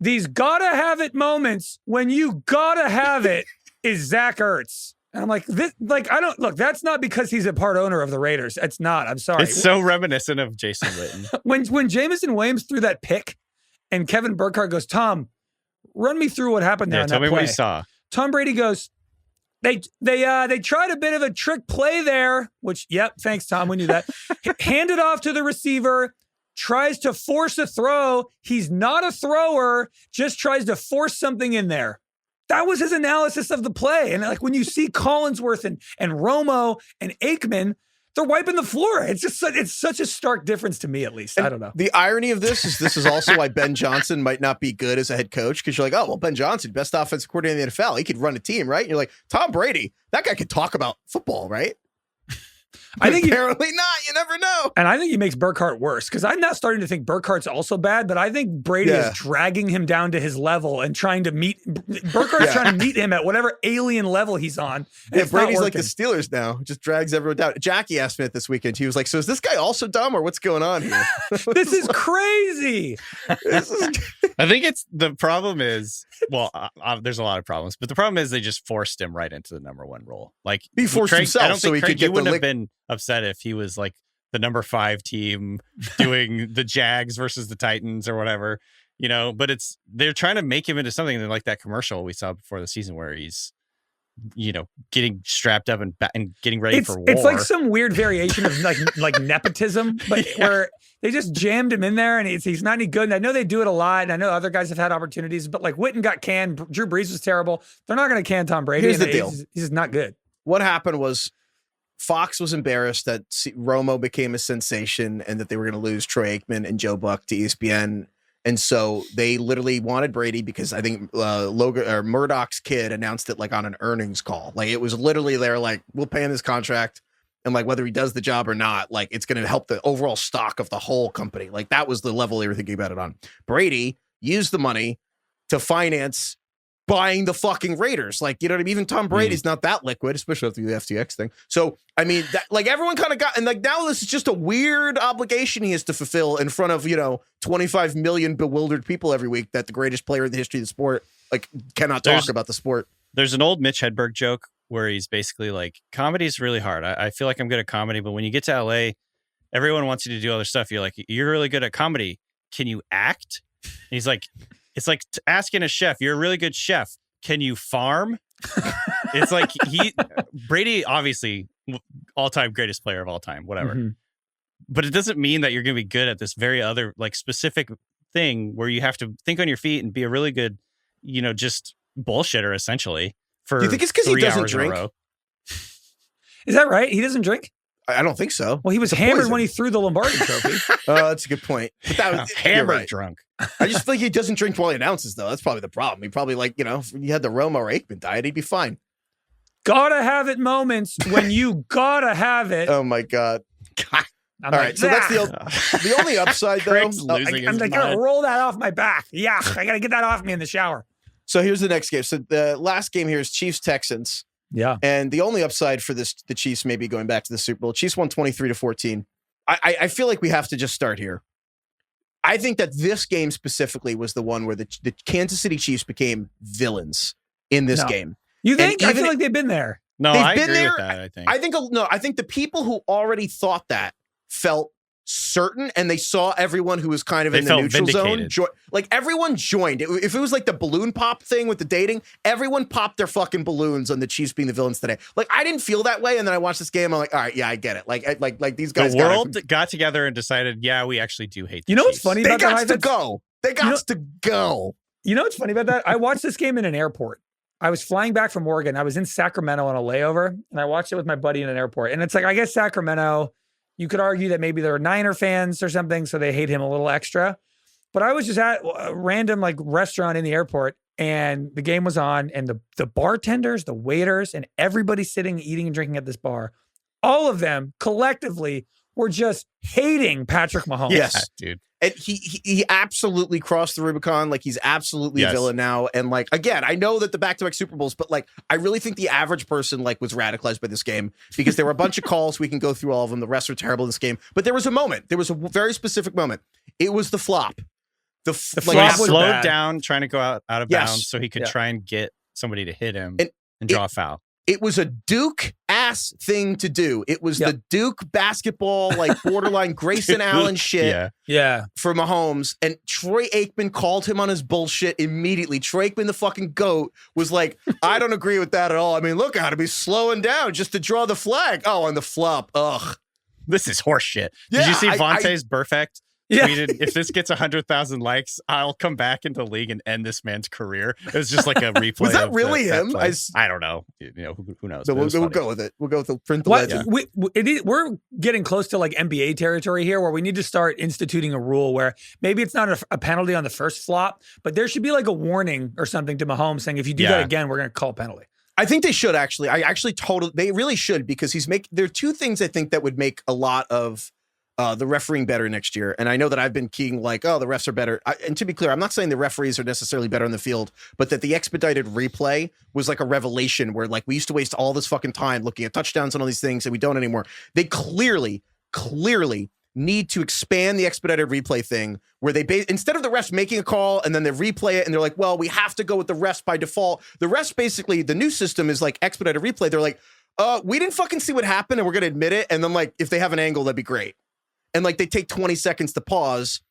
"These gotta have it moments when you gotta have it is Zach Ertz." And I'm like, that's not because he's a part owner of the Raiders. It's not. I'm sorry. It's so reminiscent of Jason Witten. When Jamison Williams threw that pick and Kevin Burkhardt goes, "Tom, run me through what happened there on that play. Tell me what you saw." saw. Tom Brady goes, They tried a bit of a trick play there, which, yep, thanks, Tom. We knew that. Hand it off to the receiver, tries to force a throw. He's not a thrower, just tries to force something in there. That was his analysis of the play. And like when you see Collinsworth and Romo and Aikman, they're wiping the floor. It's such a stark difference to me, at least. I don't know. The irony of this is also why Ben Johnson might not be good as a head coach, because you're like, oh, well, Ben Johnson, best offensive coordinator in the NFL. He could run a team, right? And you're like, Tom Brady, that guy could talk about football, right? I think apparently not. You never know. And I think he makes Burkhardt worse because I'm not starting to think Burkhardt's also bad, but I think Brady is dragging him down to his level and trying to meet Burkhardt's trying to meet him at whatever alien level he's on. Yeah, Brady's like the Steelers now, just drags everyone down. Jackie asked me it this weekend. He was like, "So is this guy also dumb, or what's going on here?" This is crazy. I think the problem is, well, there's a lot of problems, but the problem is they just forced him right into the number one role. Like he forced himself, I don't think so he Craig, could get you wouldn't have been upset if he was like the number 5 team doing the Jags versus the Titans or whatever, but they're trying to make him into something like that commercial we saw before the season where he's, getting strapped up and getting ready for war. It's like some weird variation of like nepotism, but where they just jammed him in there and he's not any good. And I know they do it a lot. And I know other guys have had opportunities, but like Witten got canned. Drew Brees was terrible. They're not going to can Tom Brady. Here's the deal. He's just not good. What happened was Fox was embarrassed that Romo became a sensation and that they were going to lose Troy Aikman and Joe Buck to ESPN. And so they literally wanted Brady because I think Murdoch's kid announced it like on an earnings call. Like it was literally they're like, we'll pay him this contract. And like whether he does the job or not, like it's going to help the overall stock of the whole company. Like that was the level they were thinking about it on. Brady used the money to finance buying the fucking Raiders. Like, you know what I mean? Even Tom Brady's not that liquid, especially after the FTX thing. So, I mean, that, like everyone kind of got, and like now this is just a weird obligation he has to fulfill in front of, 25 million bewildered people every week that the greatest player in the history of the sport, like cannot talk about the sport. There's an old Mitch Hedberg joke where he's basically like, comedy is really hard. I feel like I'm good at comedy, but when you get to LA, everyone wants you to do other stuff. You're like, you're really good at comedy. Can you act? And he's like, it's like asking a chef, you're a really good chef. Can you farm? It's like Brady, obviously, all-time greatest player of all time, whatever. Mm-hmm. But it doesn't mean that you're going to be good at this very other, like, specific thing where you have to think on your feet and be a really good, just bullshitter, essentially. Do you think it's because he doesn't drink? Is that right? He doesn't drink? I don't think so. Well, he was hammered when he threw the Lombardi trophy. That's a good point. But that was hammered drunk. I just feel like he doesn't drink while he announces, though. That's probably the problem. He probably if he had the Romo or Aikman diet, he'd be fine. Gotta have it moments when you gotta have it. Oh my God. All right, so that's the only upside, though. I'm gonna roll that off my back. Yeah, I gotta get that off me in the shower. So here's the next game. So the last game here is Chiefs-Texans. Yeah. And the only upside for the Chiefs maybe going back to the Super Bowl, Chiefs won 23-14. I feel like we have to just start here. I think that this game specifically was the one where the Kansas City Chiefs became villains in this game. You think? I feel like they've been there. No, I agree with that, I think. I think the people who already thought that felt certain, and they saw everyone who was kind of in the neutral zone. Like everyone joined. If it was like the balloon pop thing with the dating, everyone popped their fucking balloons on the Chiefs being the villains today. Like I didn't feel that way, and then I watched this game. I'm like, all right, yeah, I get it. Like these guys. The world got together and decided, yeah, we actually do hate. You know what's funny about that? They got to go. You know what's funny about that? I watched this game in an airport. I was flying back from Oregon. I was in Sacramento on a layover, and I watched it with my buddy in an airport. And it's like, I guess Sacramento. You could argue that maybe they're Niner fans or something, so they hate him a little extra. But I was just at a random restaurant in the airport, and the game was on, and the bartenders, the waiters, and everybody sitting, eating, and drinking at this bar, all of them collectively were just hating Patrick Mahomes. Yes, dude. And he absolutely crossed the Rubicon. Like he's absolutely a villain now. And like, again, I know that the back-to-back Super Bowls, but like, I really think the average person was radicalized by this game because there were a bunch of calls. We can go through all of them. The rest are terrible in this game, but there was a moment. There was a very specific moment. It was the flop. The flop slowed down, trying to go out of bounds so he could try and get somebody to hit him and draw a foul. It was a Duke ass thing to do. It was the Duke basketball, borderline Grayson Allen shit for Mahomes. And Troy Aikman called him on his bullshit immediately. Troy Aikman, the fucking GOAT, was like, I don't agree with that at all. I mean, look at him. He's slowing down just to draw the flag. Oh, on the flop. Ugh. This is horseshit. Did you see Vontae's perfect? Tweeted, if this gets 100,000 likes, I'll come back into the league and end this man's career. It was just like a replay. Was that really him? I don't know. Who knows? So we'll go with it. We'll go with the print the legend. We're getting close to NBA territory here, where we need to start instituting a rule where maybe it's not a penalty on the first flop, but there should be a warning or something to Mahomes saying, if you do that again, we're going to call a penalty. I think they should actually. They really should, because there are two things I think that would make a lot of the refereeing better next year. And I know that I've been keying like, oh, the refs are better. And to be clear, I'm not saying the referees are necessarily better on the field, but that the expedited replay was like a revelation where like we used to waste all this fucking time looking at touchdowns and all these things, and we don't anymore. They clearly need to expand the expedited replay thing where they instead of the refs making a call and then they replay it and they're like, well, we have to go with the refs by default. The refs basically, the new system is like expedited replay. They're like, we didn't fucking see what happened and we're going to admit it. And then like, if they have an angle, that'd be great. And like, they take 20 seconds to pause.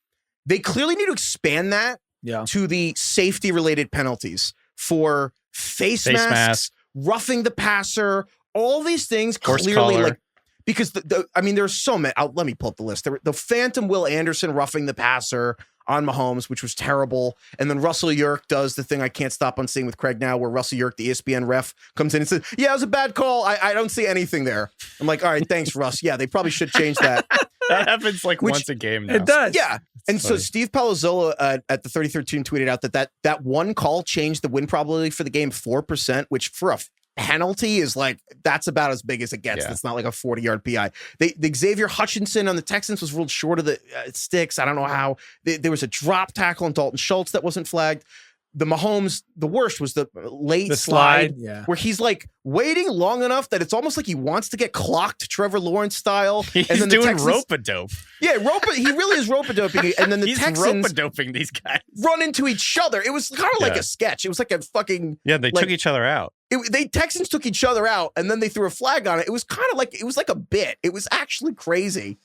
They clearly need to expand that to the safety related penalties for face masks, roughing the passer, all these things. Horse clearly collar. like, because there's so many. Let me pull up the list. The phantom Will Anderson roughing the passer on Mahomes, which was terrible. And then Russell Yerk does the thing I can't stop on seeing with Craig now, where Russell Yerk, the ESPN ref, comes in and says, yeah, it was a bad call. I don't see anything there. I'm like, all right, thanks, Russ. Yeah, they probably should change that. That happens like once a game now. It does. Yeah. And funny. so Steve Palazzolo at the 33rd tweeted out that one call changed the win probability for the game 4%, which for a penalty is like, that's about as big as it gets. It's not like a 40-yard PI. The Xavier Hutchinson on the Texans was ruled short of the sticks. I don't know how. There was a drop tackle on Dalton Schultz that wasn't flagged. The Mahomes, the worst was the late slide where he's like waiting long enough that it's almost like he wants to get clocked Trevor Lawrence style. He's and then doing Texans, rope-a-dope. Yeah, he really is rope-a-doping. And then the He's Texans rope-a-doping these guys. run into each other. It was kind of like a sketch. It was like a fucking... Yeah, they took each other out. Texans took each other out, and then they threw a flag on it. It was kind of like, it was like a bit. It was actually crazy.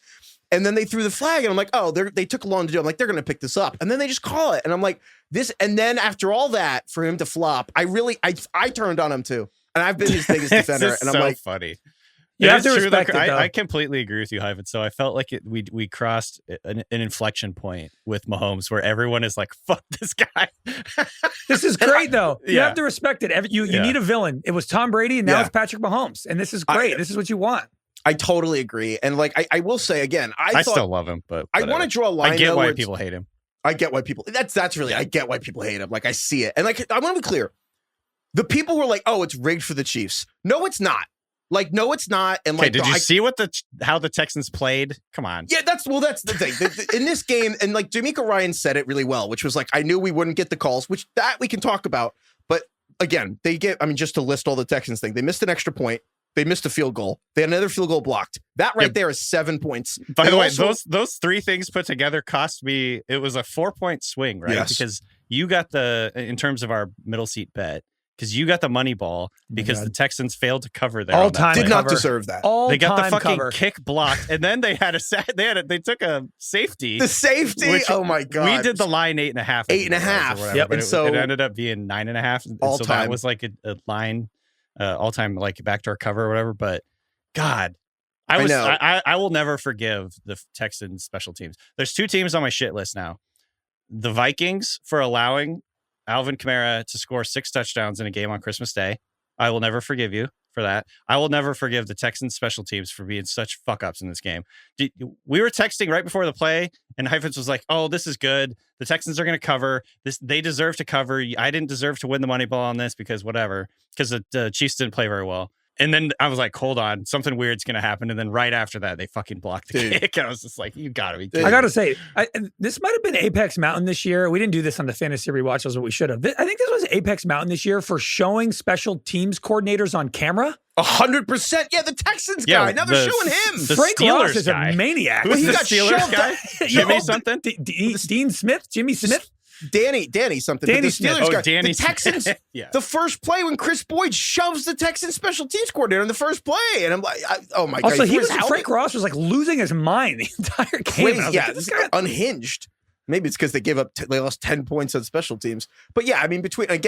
And then they threw the flag, and I'm like, oh, they took long to do. I'm like, they're going to pick this up. And then they just call it. And I'm like, this. And then after all that, for him to flop, I turned on him too. And I've been his biggest defender. And I'm like, funny. You have to true. respect Look, it, though. I completely agree with you, Heifetz. So I felt like we crossed an inflection point with Mahomes where everyone is like, fuck this guy. This is great, though. You Yeah. have to respect it. You need a villain. It was Tom Brady, and now it's Patrick Mahomes. And this is great. This is what you want. I totally agree. And like, I will say again, I still love him, but I want to draw a line. I get why people hate him. I get why people, that's really, I get why people hate him. Like, I see it. And like, I want to be clear. The people who are like, oh, it's rigged for the Chiefs. No, it's not. Like, no, it's not. And like, did you see how the Texans played? Come on. Yeah, that's the thing. In this game, and like D'Amico Ryan said it really well, which was like, I knew we wouldn't get the calls, which that we can talk about. But again, just to list all the Texans thing, they missed an extra point. They missed a field goal. They had another field goal blocked. That right there is 7 points. By the way, those three things put together cost me, it was a 4-point swing, right? Yes. Because you got in terms of our middle seat bet, because you got the money ball because the Texans failed to cover there. All-time did not cover. deserve that. They got the fucking cover. kick blocked, and then they had they took a safety. The safety? Which Oh my God. We did the line 8.5. 8.5. Yep. And But so it ended up being 9.5. All so time. that was like a line all-time like backdoor cover or whatever. But God, I will never forgive the Texans special teams. There's two teams on my shit list now. The Vikings for allowing Alvin Kamara to score 6 touchdowns in a game on Christmas Day. I will never forgive you for that. I will never forgive the Texans special teams for being such fuck-ups in this game. We were texting right before the play, and Heifetz was like, oh, this is good. The Texans are going to cover. They deserve to cover. I didn't deserve to win the money ball on this because whatever, because the Chiefs didn't play very well. And then I was like, hold on, something weird's going to happen. And then right after that, they fucking blocked the kick. And I was just like, you got to be kidding. I got to say, this might have been Apex Mountain this year. We didn't do this on the fantasy rewatch as what we should have. I think this was Apex Mountain this year for showing special teams coordinators on camera. 100%. Yeah, the Texans guy. Now they're showing him. The Frank Steelers Ross is guy. a maniac. Who's he the got Steelers shoved guy? up. Jimmy something? Dean Smith? Jimmy Smith? Danny something. Danny but the Smith. Steelers Oh, guy. Danny the Texans, yeah. the first play when Chris Boyd shoves the Texans special teams coordinator in the first play. And I'm like, oh my God. Also, Frank Ross was like losing his mind the entire game. And I was like, this guy unhinged. Maybe it's because they lost 10 points on special teams. But yeah, I mean,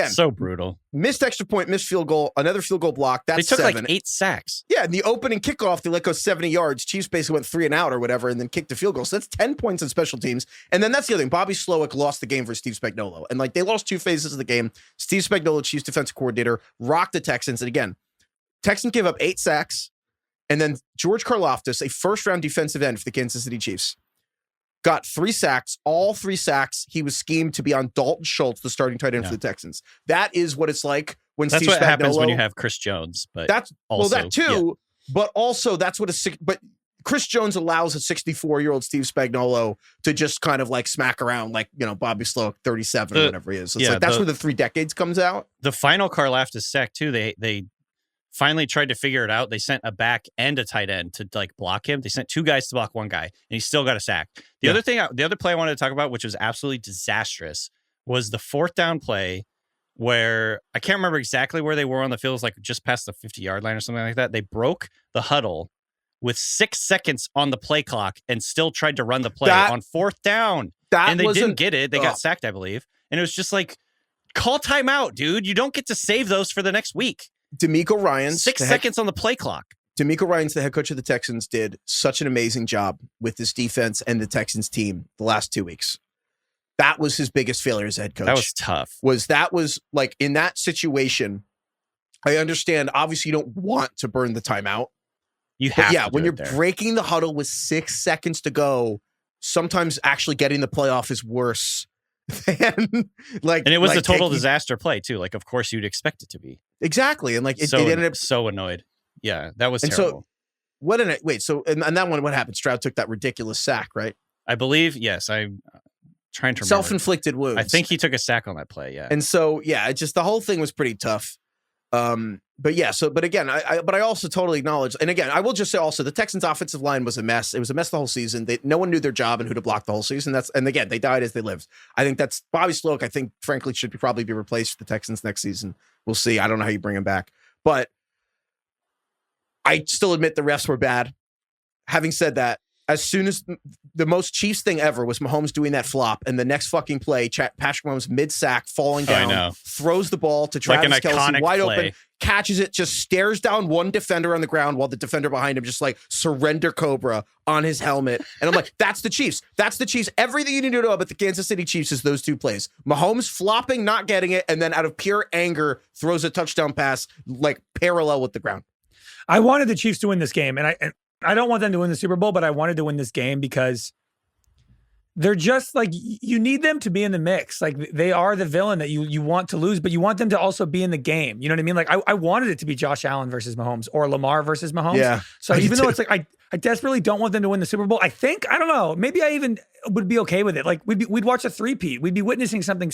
So brutal. missed extra point, missed field goal, another field goal block. That's They took 7. like 8 sacks. Yeah, in the opening kickoff, they let go 70 yards. Chiefs basically went 3 and out or whatever, and then kicked a field goal. So that's 10 points on special teams. And then that's the other thing. Bobby Slowick lost the game for Steve Spagnuolo. And like they lost 2 phases of the game. Steve Spagnuolo, Chiefs defensive coordinator, rocked the Texans. And again, Texans gave up 8 sacks. And then George Karlaftis, a first-round defensive end for the Kansas City Chiefs, got 3 sacks. All 3 sacks, he was schemed to be on Dalton Schultz, the starting tight end for the Texans. That is what it's like when That's Steve what happens when Spagnuolo- you have Chris Jones. But That's also, that too. But also that's what but Chris Jones allows a 64-year-old Steve Spagnuolo to just kind of like smack around like, Bobby Sloak 37 or whatever he is. It's like that's where the 3 decades comes out. The final Karlaftis sack too. They finally tried to figure it out. They sent a back and a tight end to like block him. They sent 2 guys to block 1 guy, and he still got a sack. The other play I wanted to talk about, which was absolutely disastrous, was the 4th down play where I can't remember exactly where they were on the field. It was like just past the 50-yard line or something like that. They broke the huddle with 6 seconds on the play clock and still tried to run the play on 4th down. And they didn't get it. They got sacked, I believe. And it was just like, call timeout, dude. You don't get to save those for the next week. DeMeco Ryans. 6 seconds on the play clock. DeMeco Ryans, the head coach of the Texans, did such an amazing job with this defense and the Texans team the last 2 weeks. That was his biggest failure as head coach. That was tough. That was like in that situation, I understand, obviously you don't want to burn the timeout. You have to when you're breaking the huddle with 6 seconds to go, sometimes actually getting the playoff is worse than like. And it was a total disaster play too. Like, of course you'd expect it to be. Exactly, and like it ended up so annoyed. Yeah, that was terrible. So and that one, what happened? Stroud took that ridiculous sack, right? I believe, yes. I'm trying to remember. Self-inflicted wounds. I think he took a sack on that play. Yeah, and so the whole thing was pretty tough. But again, I also totally acknowledge, and again, I will just say also the Texans' offensive line was a mess. It was a mess the whole season. No one knew their job and who to block the whole season. And again, they died as they lived. I think that's Bobby Sloak. I think, frankly, should probably be replaced with the Texans next season. We'll see. I don't know how you bring him back, but I still admit the refs were bad. Having said that, as soon as the most Chiefs thing ever was Mahomes doing that flop, and the next fucking play, Patrick Mahomes mid-sack, falling down, throws the ball to Travis Kelce, wide open, catches it, just stares down one defender on the ground while the defender behind him just like surrender Cobra on his helmet. And I'm like, that's the Chiefs. That's the Chiefs. Everything you need to know about the Kansas City Chiefs is those 2 plays. Mahomes flopping, not getting it, and then out of pure anger, throws a touchdown pass like parallel with the ground. I wanted the Chiefs to win this game, and I don't want them to win the Super Bowl, but I wanted to win this game because they're just like, you need them to be in the mix. Like, they are the villain that you want to lose, but you want them to also be in the game. You know what I mean? Like, I wanted it to be Josh Allen versus Mahomes or Lamar versus Mahomes. Yeah. So even though it's like, I desperately don't want them to win the Super Bowl, I don't know, maybe I even would be okay with it. Like, we'd watch a 3-peat. We'd be witnessing something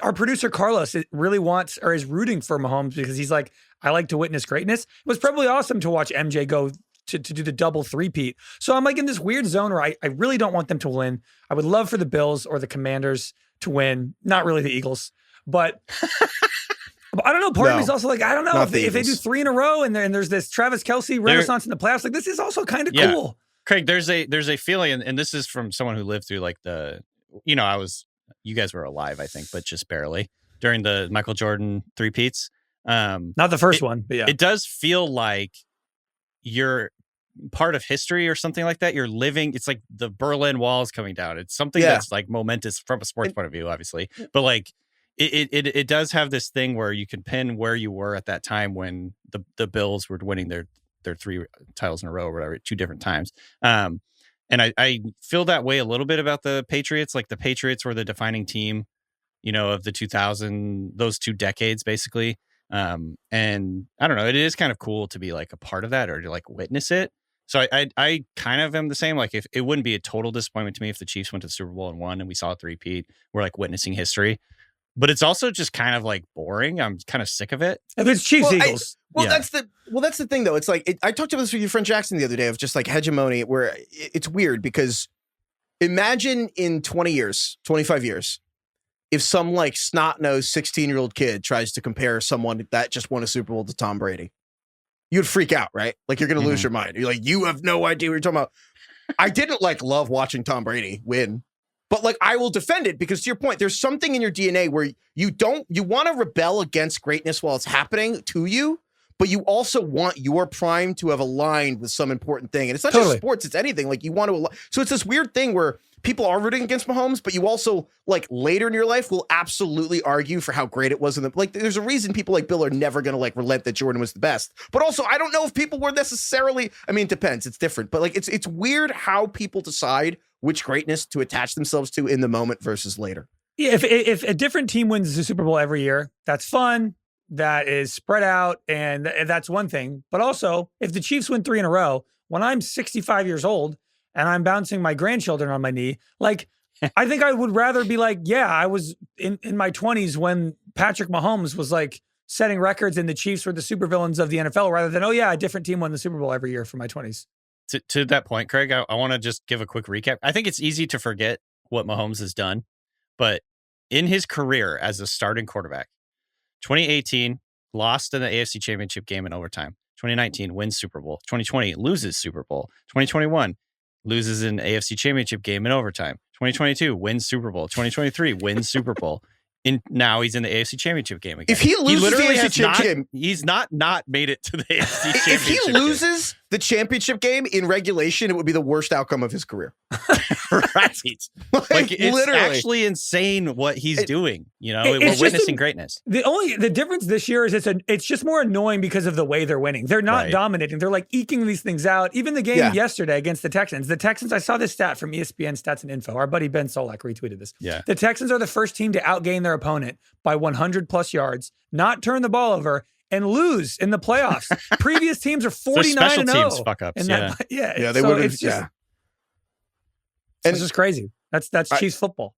Our producer Carlos really wants or is rooting for Mahomes because he's like, I like to witness greatness. It was probably awesome to watch MJ go to do the double 3-peat. So I'm like in this weird zone where I really don't want them to win. I would love for the Bills or the Commanders to win. Not really the Eagles, but I don't know. Part of me is also like, I don't know if they do 3 in a row and there's this Travis Kelce renaissance in the playoffs. Like, this is also kind of cool. Craig, there's a feeling, and this is from someone who lived through like you guys were alive, I think, but just barely during the Michael Jordan 3-peats. Not the first one, but yeah. It does feel like you're part of history or something like that. You're living, it's like the Berlin Wall is coming down. It's something that's like momentous from a sports point of view, obviously. But like it does have this thing where you can pin where you were at that time when the Bills were winning their 3 titles in a row or whatever, 2 different times. And I feel that way a little bit about the Patriots. Like, the Patriots were the defining team, of the 2000, those 2 decades, basically. And I don't know, it is kind of cool to be like a part of that or to like witness it. So I kind of am the same. Like, if it wouldn't be a total disappointment to me if the Chiefs went to the Super Bowl and won and we saw a 3-peat, we're like witnessing history. But it's also just kind of like boring. I'm kind of sick of it. If it's Chiefs Eagles. That's the thing though. It's like, I talked about this with your friend Jackson the other day of just like hegemony, where it's weird because imagine in 20 years, 25 years, if some like snot-nosed 16-year-old kid tries to compare someone that just won a Super Bowl to Tom Brady, you'd freak out, right? Like, you're going to lose your mind. You're like, you have no idea what you're talking about. I didn't like love watching Tom Brady win, but like, I will defend it because, to your point, there's something in your DNA where you want to rebel against greatness while it's happening to you, but you also want your prime to have aligned with some important thing. And it's not just sports, it's anything. Like, you want to, so it's this weird thing where people are rooting against Mahomes, but you also, like, later in your life will absolutely argue for how great it was in the, like, there's a reason people like Bill are never going to like relent that Jordan was the best. But also, I don't know if people were necessarily, I mean, it depends, it's different, but like, it's weird how people decide which greatness to attach themselves to in the moment versus later. Yeah, if a different team wins the Super Bowl every year, that's fun. that is spread out, and that's one thing. But also, if the Chiefs win 3 in a row, when I'm 65 years old and I'm bouncing my grandchildren on my knee, like, I think I would rather be like, yeah, I was in my 20s when Patrick Mahomes was like setting records and the Chiefs were the supervillains of the NFL, rather than, oh yeah, a different team won the Super Bowl every year for my 20s. To that point, Craig, I want to just give a quick recap. I think it's easy to forget what Mahomes has done, but in his career as a starting quarterback, 2018, lost in the AFC Championship game in overtime. 2019, wins Super Bowl. 2020, loses Super Bowl. 2021, loses an AFC Championship game in overtime. 2022, wins Super Bowl. 2023, wins Super Bowl. Now he's in the AFC Championship game again. If he loses the AFC Championship game, he's not made it to the AFC Championship if he loses the championship game in regulation, it would be the worst outcome of his career. Right. Like, it's literally actually insane what he's doing. You know, we're just witnessing greatness. The difference this year is it's just more annoying because of the way they're winning. They're not dominating. They're like eking these things out. Even the game yesterday against the Texans. The Texans, I saw this stat from ESPN Stats and Info. Our buddy Ben Solak retweeted this. Yeah. The Texans are the first team to outgain their opponent by 100 plus yards, not turn the ball over, and lose in the playoffs. Previous teams are 49 and 0. Teams fuck ups. Yeah, they would have. It's just crazy. That's Chiefs football.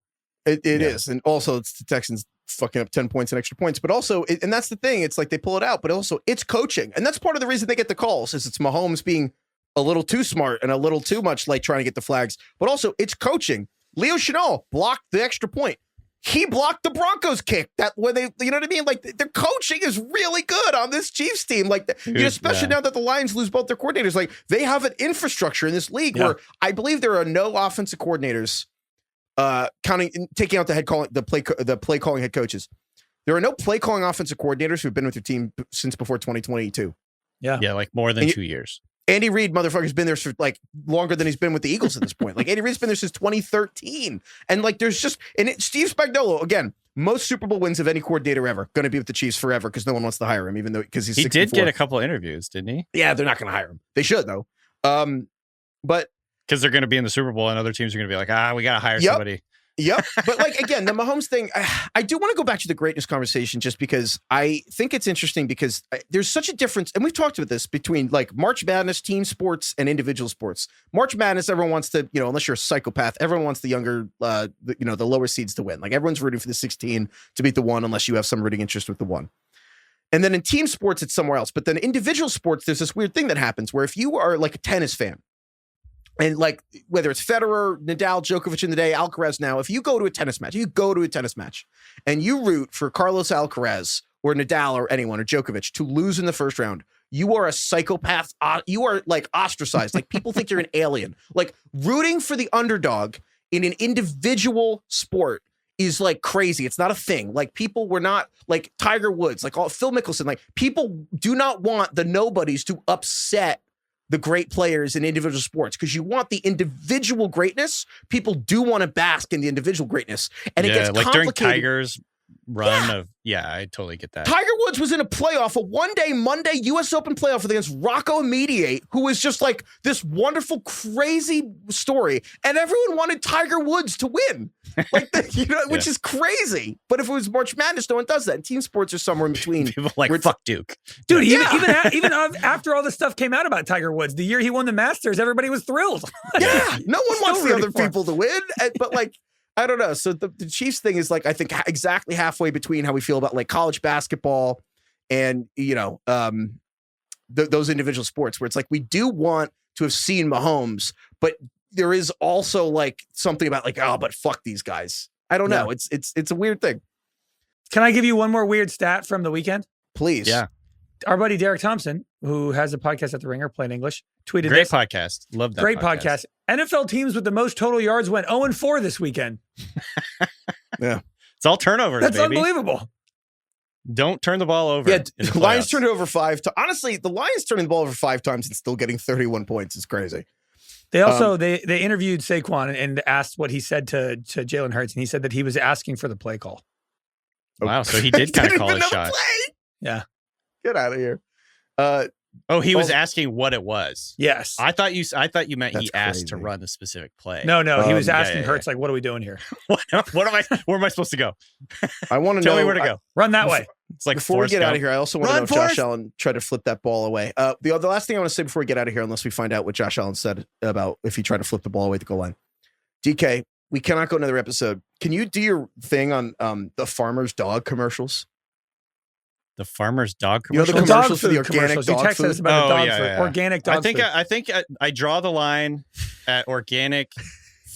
It is, and also it's the Texans fucking up 10 points and extra points. But also, and that's the thing. It's like they pull it out, but also it's coaching, and that's part of the reason they get the calls. Is it's Mahomes being a little too smart and a little too much like trying to get the flags, but also it's coaching. Leo Chenal blocked the extra point. He blocked the Broncos kick that when they, you know what I mean? Like their coaching is really good on this Chiefs team. Like, especially now that the Lions lose both their coordinators, like they have an infrastructure in this league where I believe there are no offensive coordinators, taking out the play calling head coaches. There are no play calling offensive coordinators who've been with your team since before 2022. Yeah, like more than 2 years. Andy Reid, motherfucker's been there for like longer than he's been with the Eagles at this point. Like Andy Reid's been there since 2013. And like there's just, Steve Spagnuolo, again, most Super Bowl wins of any coordinator ever, going to be with the Chiefs forever because no one wants to hire him, even though, because he's 64. He did get a couple interviews, didn't he? Yeah, they're not going to hire him. They should though. But because they're going to be in the Super Bowl and other teams are going to be like, we got to hire somebody. Yep. But like, again, the Mahomes thing, I do want to go back to the greatness conversation just because I think it's interesting because there's such a difference. And we've talked about this between like March Madness, team sports and individual sports. March Madness, everyone wants to, unless you're a psychopath, everyone wants the younger, the lower seeds to win. Like everyone's rooting for the 16 to beat the 1 unless you have some rooting interest with the 1. And then in team sports, it's somewhere else. But then individual sports, there's this weird thing that happens where if you are like a tennis fan, and like whether it's Federer, Nadal, Djokovic in the day, Alcaraz now, if you go to a tennis match, and you root for Carlos Alcaraz or Nadal or anyone or Djokovic to lose in the first round, you are a psychopath. You are like ostracized. Like people think you're an alien. Like rooting for the underdog in an individual sport is like crazy. It's not a thing. Like people were not like Tiger Woods, like Phil Mickelson. Like people do not want the nobodies to upset the great players in individual sports because you want the individual greatness. People do want to bask in the individual greatness, and it gets like complicated. During Tiger's run of I totally get that. Tiger Woods was in a playoff, a one-day Monday U.S. Open playoff against Rocco Mediate, who was just like this wonderful, crazy story, and everyone wanted Tiger Woods to win, like which is crazy. But if it was March Madness, no one does that. And team sports are somewhere in between. People like fuck Duke, dude. Even after all this stuff came out about Tiger Woods, the year he won the Masters, everybody was thrilled. Yeah, no one wants the other people to win, but like. I don't know. So the Chiefs thing is like, I think exactly halfway between how we feel about like college basketball and, those individual sports where it's like, we do want to have seen Mahomes, but there is also like something about like, but fuck these guys. I don't know. It's a weird thing. Can I give you one more weird stat from the weekend? Please. Yeah. Our buddy Derek Thompson, who has a podcast at The Ringer, Plain English, tweeted Great this. podcast. Love that Great podcast. NFL teams with the most total yards went 0-4 this weekend. Yeah. It's all turnovers, That's baby. Unbelievable. Don't turn the ball over. Yeah, the Lions turned it over 5 times. Honestly, the Lions turning the ball over 5 times and still getting 31 points is crazy. They also they interviewed Saquon and asked what he said to Jalen Hurts, and he said that he was asking for the play call. Wow, so he did kind of call a shot. Play. Yeah. Get out of here. He was asking what it was. Yes. I thought you meant That's he asked crazy. to run the specific play. No, he was asking Hurts, like, what are we doing here? Where am I supposed to go? I want to know. Tell me where to go. Run that way. It's like before we Forrest get out Gump. of here, I also want to Run, know if Josh Forrest! Allen tried to flip that ball away. The last thing I want to say before we get out of here, unless we find out what Josh Allen said about if he tried to flip the ball away at the goal line. DK, we cannot go another episode. Can you do your thing on the farmer's dog commercials? The farmer's dog You know commercial. the dog commercials for the food organic commercials. You dog texted us food? about the Oh, dog yeah, food. yeah. Organic dog food. I think I draw the line at organic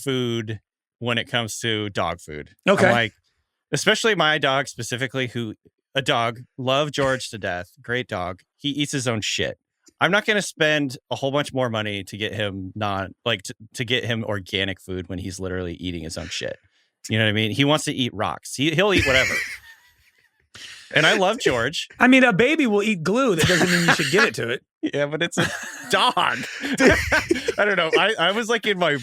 food when it comes to dog food. Okay. I'm like, especially my dog specifically, love George to death. Great dog. He eats his own shit. I'm not going to spend a whole bunch more money to get him to get him organic food when he's literally eating his own shit. You know what I mean? He wants to eat rocks. He'll eat whatever. And I love George. I mean, a baby will eat glue. That doesn't mean you should give it to it. Yeah, but it's a dog. I don't know. I was like in my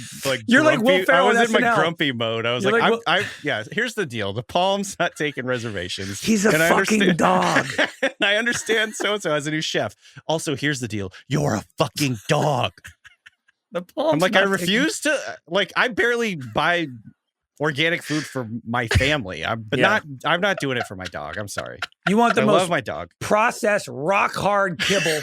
You're like grumpy, Will Ferrell I was on in my SNL. grumpy mode. I was You're like, like yeah. Here's the deal: the Palm's not taking reservations. He's a And I fucking understand- dog. And I understand so and so as a new chef. Also, here's the deal: you're a fucking dog. The Palm's I'm like, not I taking- refuse to. Like, I barely buy organic food for my family. I'm not doing it for my dog. I'm sorry. You want the I most love my dog. processed, rock hard kibble.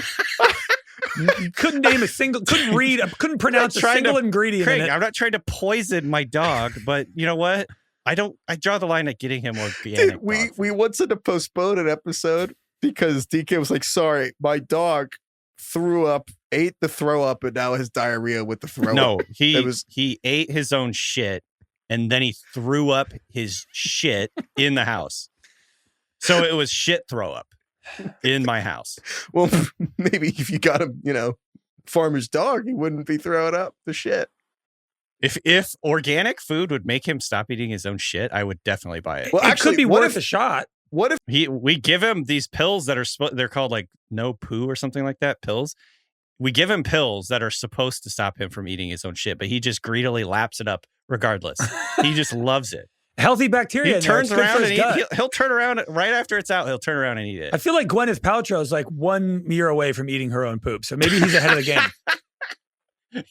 You couldn't name a single. Couldn't pronounce a trying single to- ingredient Craig, in it. I'm not trying to poison my dog, but you know what? I draw the line at getting him organic. Dude, dog we food. once had to postpone an episode because DK was like, sorry, my dog ate the throw up, and now has diarrhea with the throw No, up. he ate his own shit and then he threw up his shit in the house. So it was shit throw up in my house. Well, maybe if you got him, farmer's dog, he wouldn't be throwing up the shit. If organic food would make him stop eating his own shit, I would definitely buy it. Well, It actually, could be what worth if- a shot. What if We give him these pills that they're called like no poo or something like that. Pills. We give him pills that are supposed to stop him from eating his own shit, but he just greedily laps it up regardless. He just loves it. Healthy bacteria. He in there. turns It's good for around his and gut. he'll turn around right after it's out. He'll turn around and eat it. I feel like Gwyneth Paltrow is like 1 year away from eating her own poop, so maybe he's ahead of the game.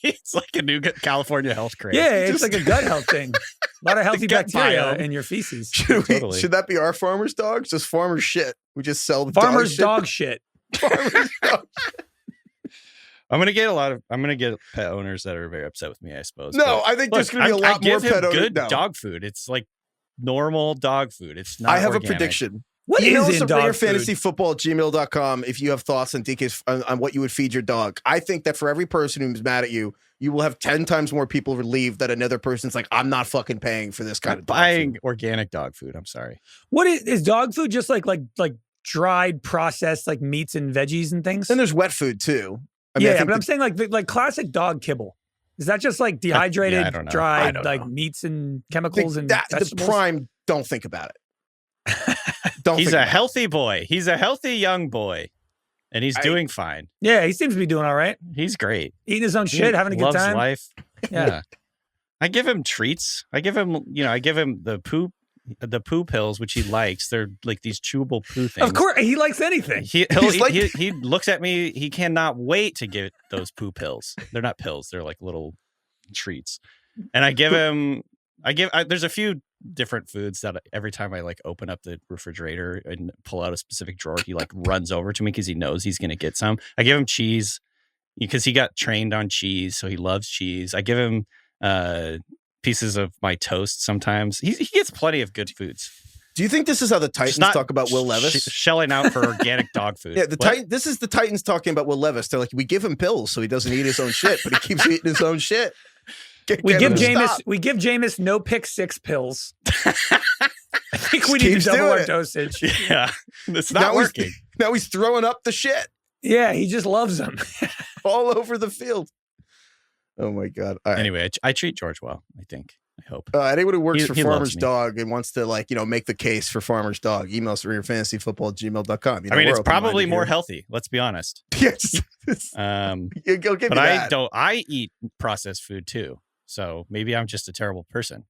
It's like a new California health craze. Yeah, it's like a gut health thing. A lot of healthy gut bacteria biome. in your feces. Totally. should that be our farmer's dogs? Just farmer's shit. We just sell the Farmer's dog shit. dog shit. Farmer's dog. I'm gonna get pet owners that are very upset with me, I suppose. No, But I think look, there's going to be a I lot more give him pet owners. good No. dog food. It's like normal dog food. It's not I have organic. a prediction. What Email is us in at dog ringerfantasyfootball@gmail.com if you have thoughts on DK's on what you would feed your dog. I think that for every person who's mad at you, you will have 10 times more people relieved that another person's like, I'm not fucking paying for this kind I'm of dog buying food. organic dog food. I'm sorry. What is dog food? Just like dried, processed like meats and veggies and things. Then there's wet food too. I mean, I Yeah, think but I'm saying like classic dog kibble. Is that just like dehydrated, I don't know. I dried don't like know. meats and chemicals and the vegetables? prime. Don't think about it. Don't. He's think a about it. healthy boy. He's a healthy young boy, and he's doing fine. Yeah, he seems to be doing all right. He's great. Eating his own He shit, having a good loves time. life. Yeah. I give him treats. I give him the poo pills, which he likes. They're like these chewable poo things. Of course, he likes anything. He looks at me. He cannot wait to get those poo pills. They're not pills. They're like little treats. And I give him. There's a few different foods that every time I like open up the refrigerator and pull out a specific drawer, he like runs over to me because he knows he's gonna get some. I give him cheese because he got trained on cheese, so he loves cheese. I give him pieces of my toast sometimes. He gets plenty of good foods. Do you think this is how the Titans Just not talk about Will Levis? Shelling out for organic dog food. Yeah, What? This is the Titans talking about Will Levis. They're like, we give him pills so he doesn't eat his own shit, but he keeps eating his own shit. We give Jameis. Jameis no pick 6 pills. I think we Just need to keeps double doing our it. dosage. Yeah, it's Now not he's- working. Now he's throwing up the shit Yeah, he just loves them. all over the field. Oh my god! All right. Anyway, I treat George well. I think. I hope. Anyone who works He for loves Farmer's me. Dog and wants to make the case for Farmer's Dog, email us at ringerfantasyfootball@gmail.com. I mean, it's probably more healthy. Let's be honest. Yes. But Go give me I that. don't. I eat processed food too. So maybe I'm just a terrible person.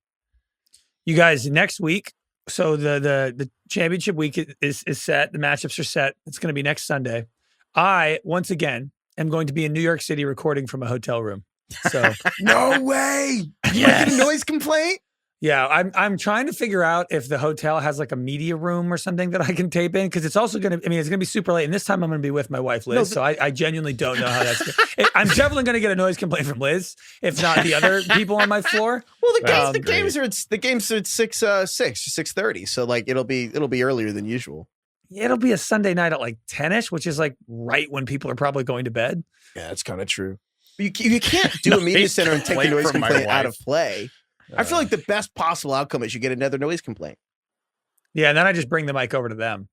You guys, next week. So the championship week is set. The matchups are set. It's going to be next Sunday. I once again am going to be in New York City recording from a hotel room. So No way. You Yes. making a noise complaint? Yeah, I'm trying to figure out if the hotel has like a media room or something that I can tape in, because it's also going to, it's going to be super late. And this time I'm going to be with my wife, Liz. So I genuinely don't know how that's I'm definitely going to get a noise complaint from Liz, if not the other people on my floor. Well, the games are at 6:30. So like it'll be earlier than usual. It'll be a Sunday night at like 10ish, which is like right when people are probably going to bed. Yeah, that's kind of true. You can't do a media center and take a noise complaint out of play. I feel like the best possible outcome is you get another noise complaint. Yeah, and then I just bring the mic over to them.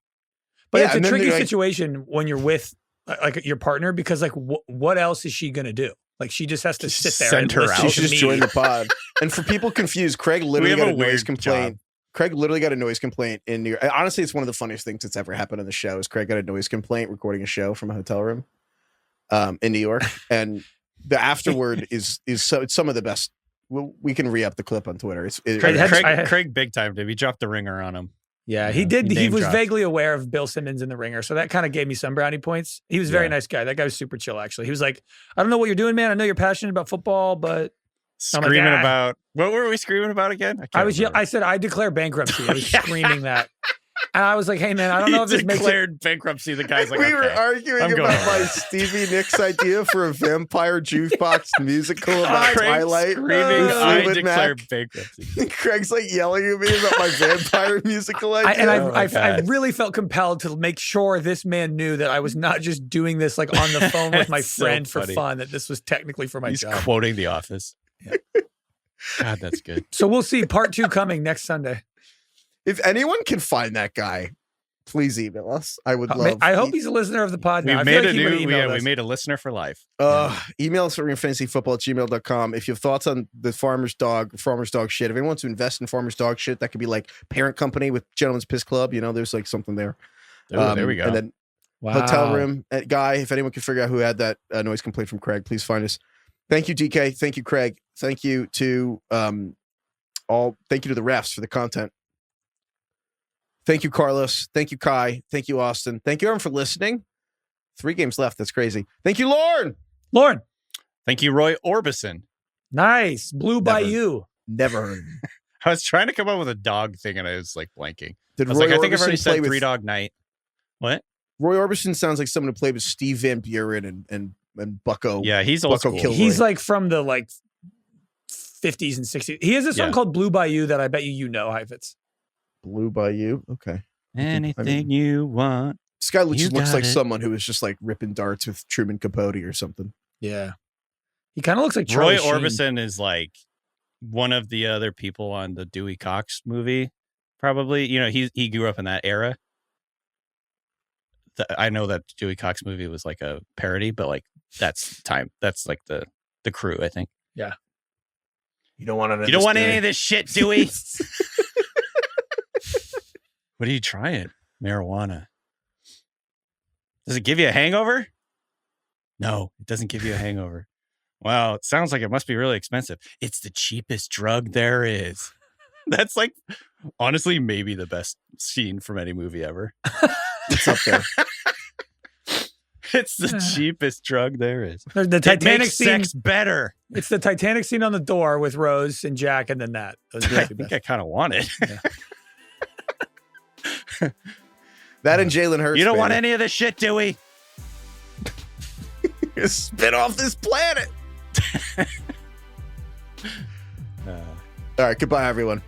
But it's a tricky situation when you're with like your partner, because like what else is she gonna do? Like she just has to sit there and listen to just join the pod. And for people confused, Craig literally got a noise complaint. Craig literally got a noise complaint in New York. Honestly, it's one of the funniest things that's ever happened on the show. Is Craig got a noise complaint recording a show from a hotel room in New York, and the afterward is so it's some of the best. We can re-up the clip on Twitter. Craig big time, dude. He dropped the ringer on him. Yeah, he did. He was vaguely aware of Bill Simmons in the ringer, so that kind of gave me some brownie points. He was a very nice guy. That guy was super chill, actually. He was like, I don't know what you're doing, man. I know you're passionate about football, but screaming about what were we screaming about again? I said I declare bankruptcy. I was screaming that. And I was like, hey, man, I don't know if this declared bankruptcy. The guy's like, we were arguing about my Stevie Nicks idea for a vampire jukebox musical about Twilight. Screaming, I declare bankruptcy. Craig's like yelling at me about my vampire musical idea. I really felt compelled to make sure this man knew that I was not just doing this like on the phone with my friend for fun, that this was technically for my job. He's quoting The Office. Yeah. God, that's good. So we'll see part 2 coming next Sunday. If anyone can find that guy, please email us. I would love. I hope he's a listener of the pod. We made a listener for life. Email us at ringfantasyfootball@gmail.com. If you have thoughts on the farmer's dog shit, if anyone wants to invest in farmer's dog shit, that could be like parent company with Gentleman's Piss Club. There's like something there. There we go. And then hotel room guy. If anyone can figure out who had that noise complaint from Craig, please find us. Thank you, DK. Thank you, Craig. Thank you to Thank you to the refs for the content. Thank you, Carlos. Thank you, Kai. Thank you, Austin. Thank you, everyone, for listening. 3 games left. That's crazy. Thank you, Lauren. Thank you, Roy Orbison. Nice. Blue Bayou. Never heard of him. I was trying to come up with a dog thing, and I was like blanking. I think I've already said 3 Dog Night. What? Roy Orbison sounds like someone who played with Steve Van Buren and Bucko. Yeah, he's old school. Kilroy. He's like from the like 50s and 60s. He has a song called Blue Bayou that I bet you know, Heifetz. Blue Bayou. Okay. Anything you want. This guy just looks like someone who was just like ripping darts with Truman Capote or something. Yeah. He kind of looks like Charlie Roy Sheen. Orbison is like one of the other people on the Dewey Cox movie. Probably. He grew up in that era. I know that Dewey Cox movie was like a parody, but like that's like the crew, I think. Yeah. You don't want any of this shit, Dewey. What are you trying? Marijuana. Does it give you a hangover? No, it doesn't give you a hangover. Wow, it sounds like it must be really expensive. It's the cheapest drug there is. That's like, honestly, maybe the best scene from any movie ever. It's up there. It's the cheapest drug there is. The Titanic scene. Sex better. It's the Titanic scene on the door with Rose and Jack, and then that. I think I kind of want it. Yeah. That and Jalen Hurts. You don't want any of this shit, Dewey. Spit off this planet. All right, goodbye, everyone.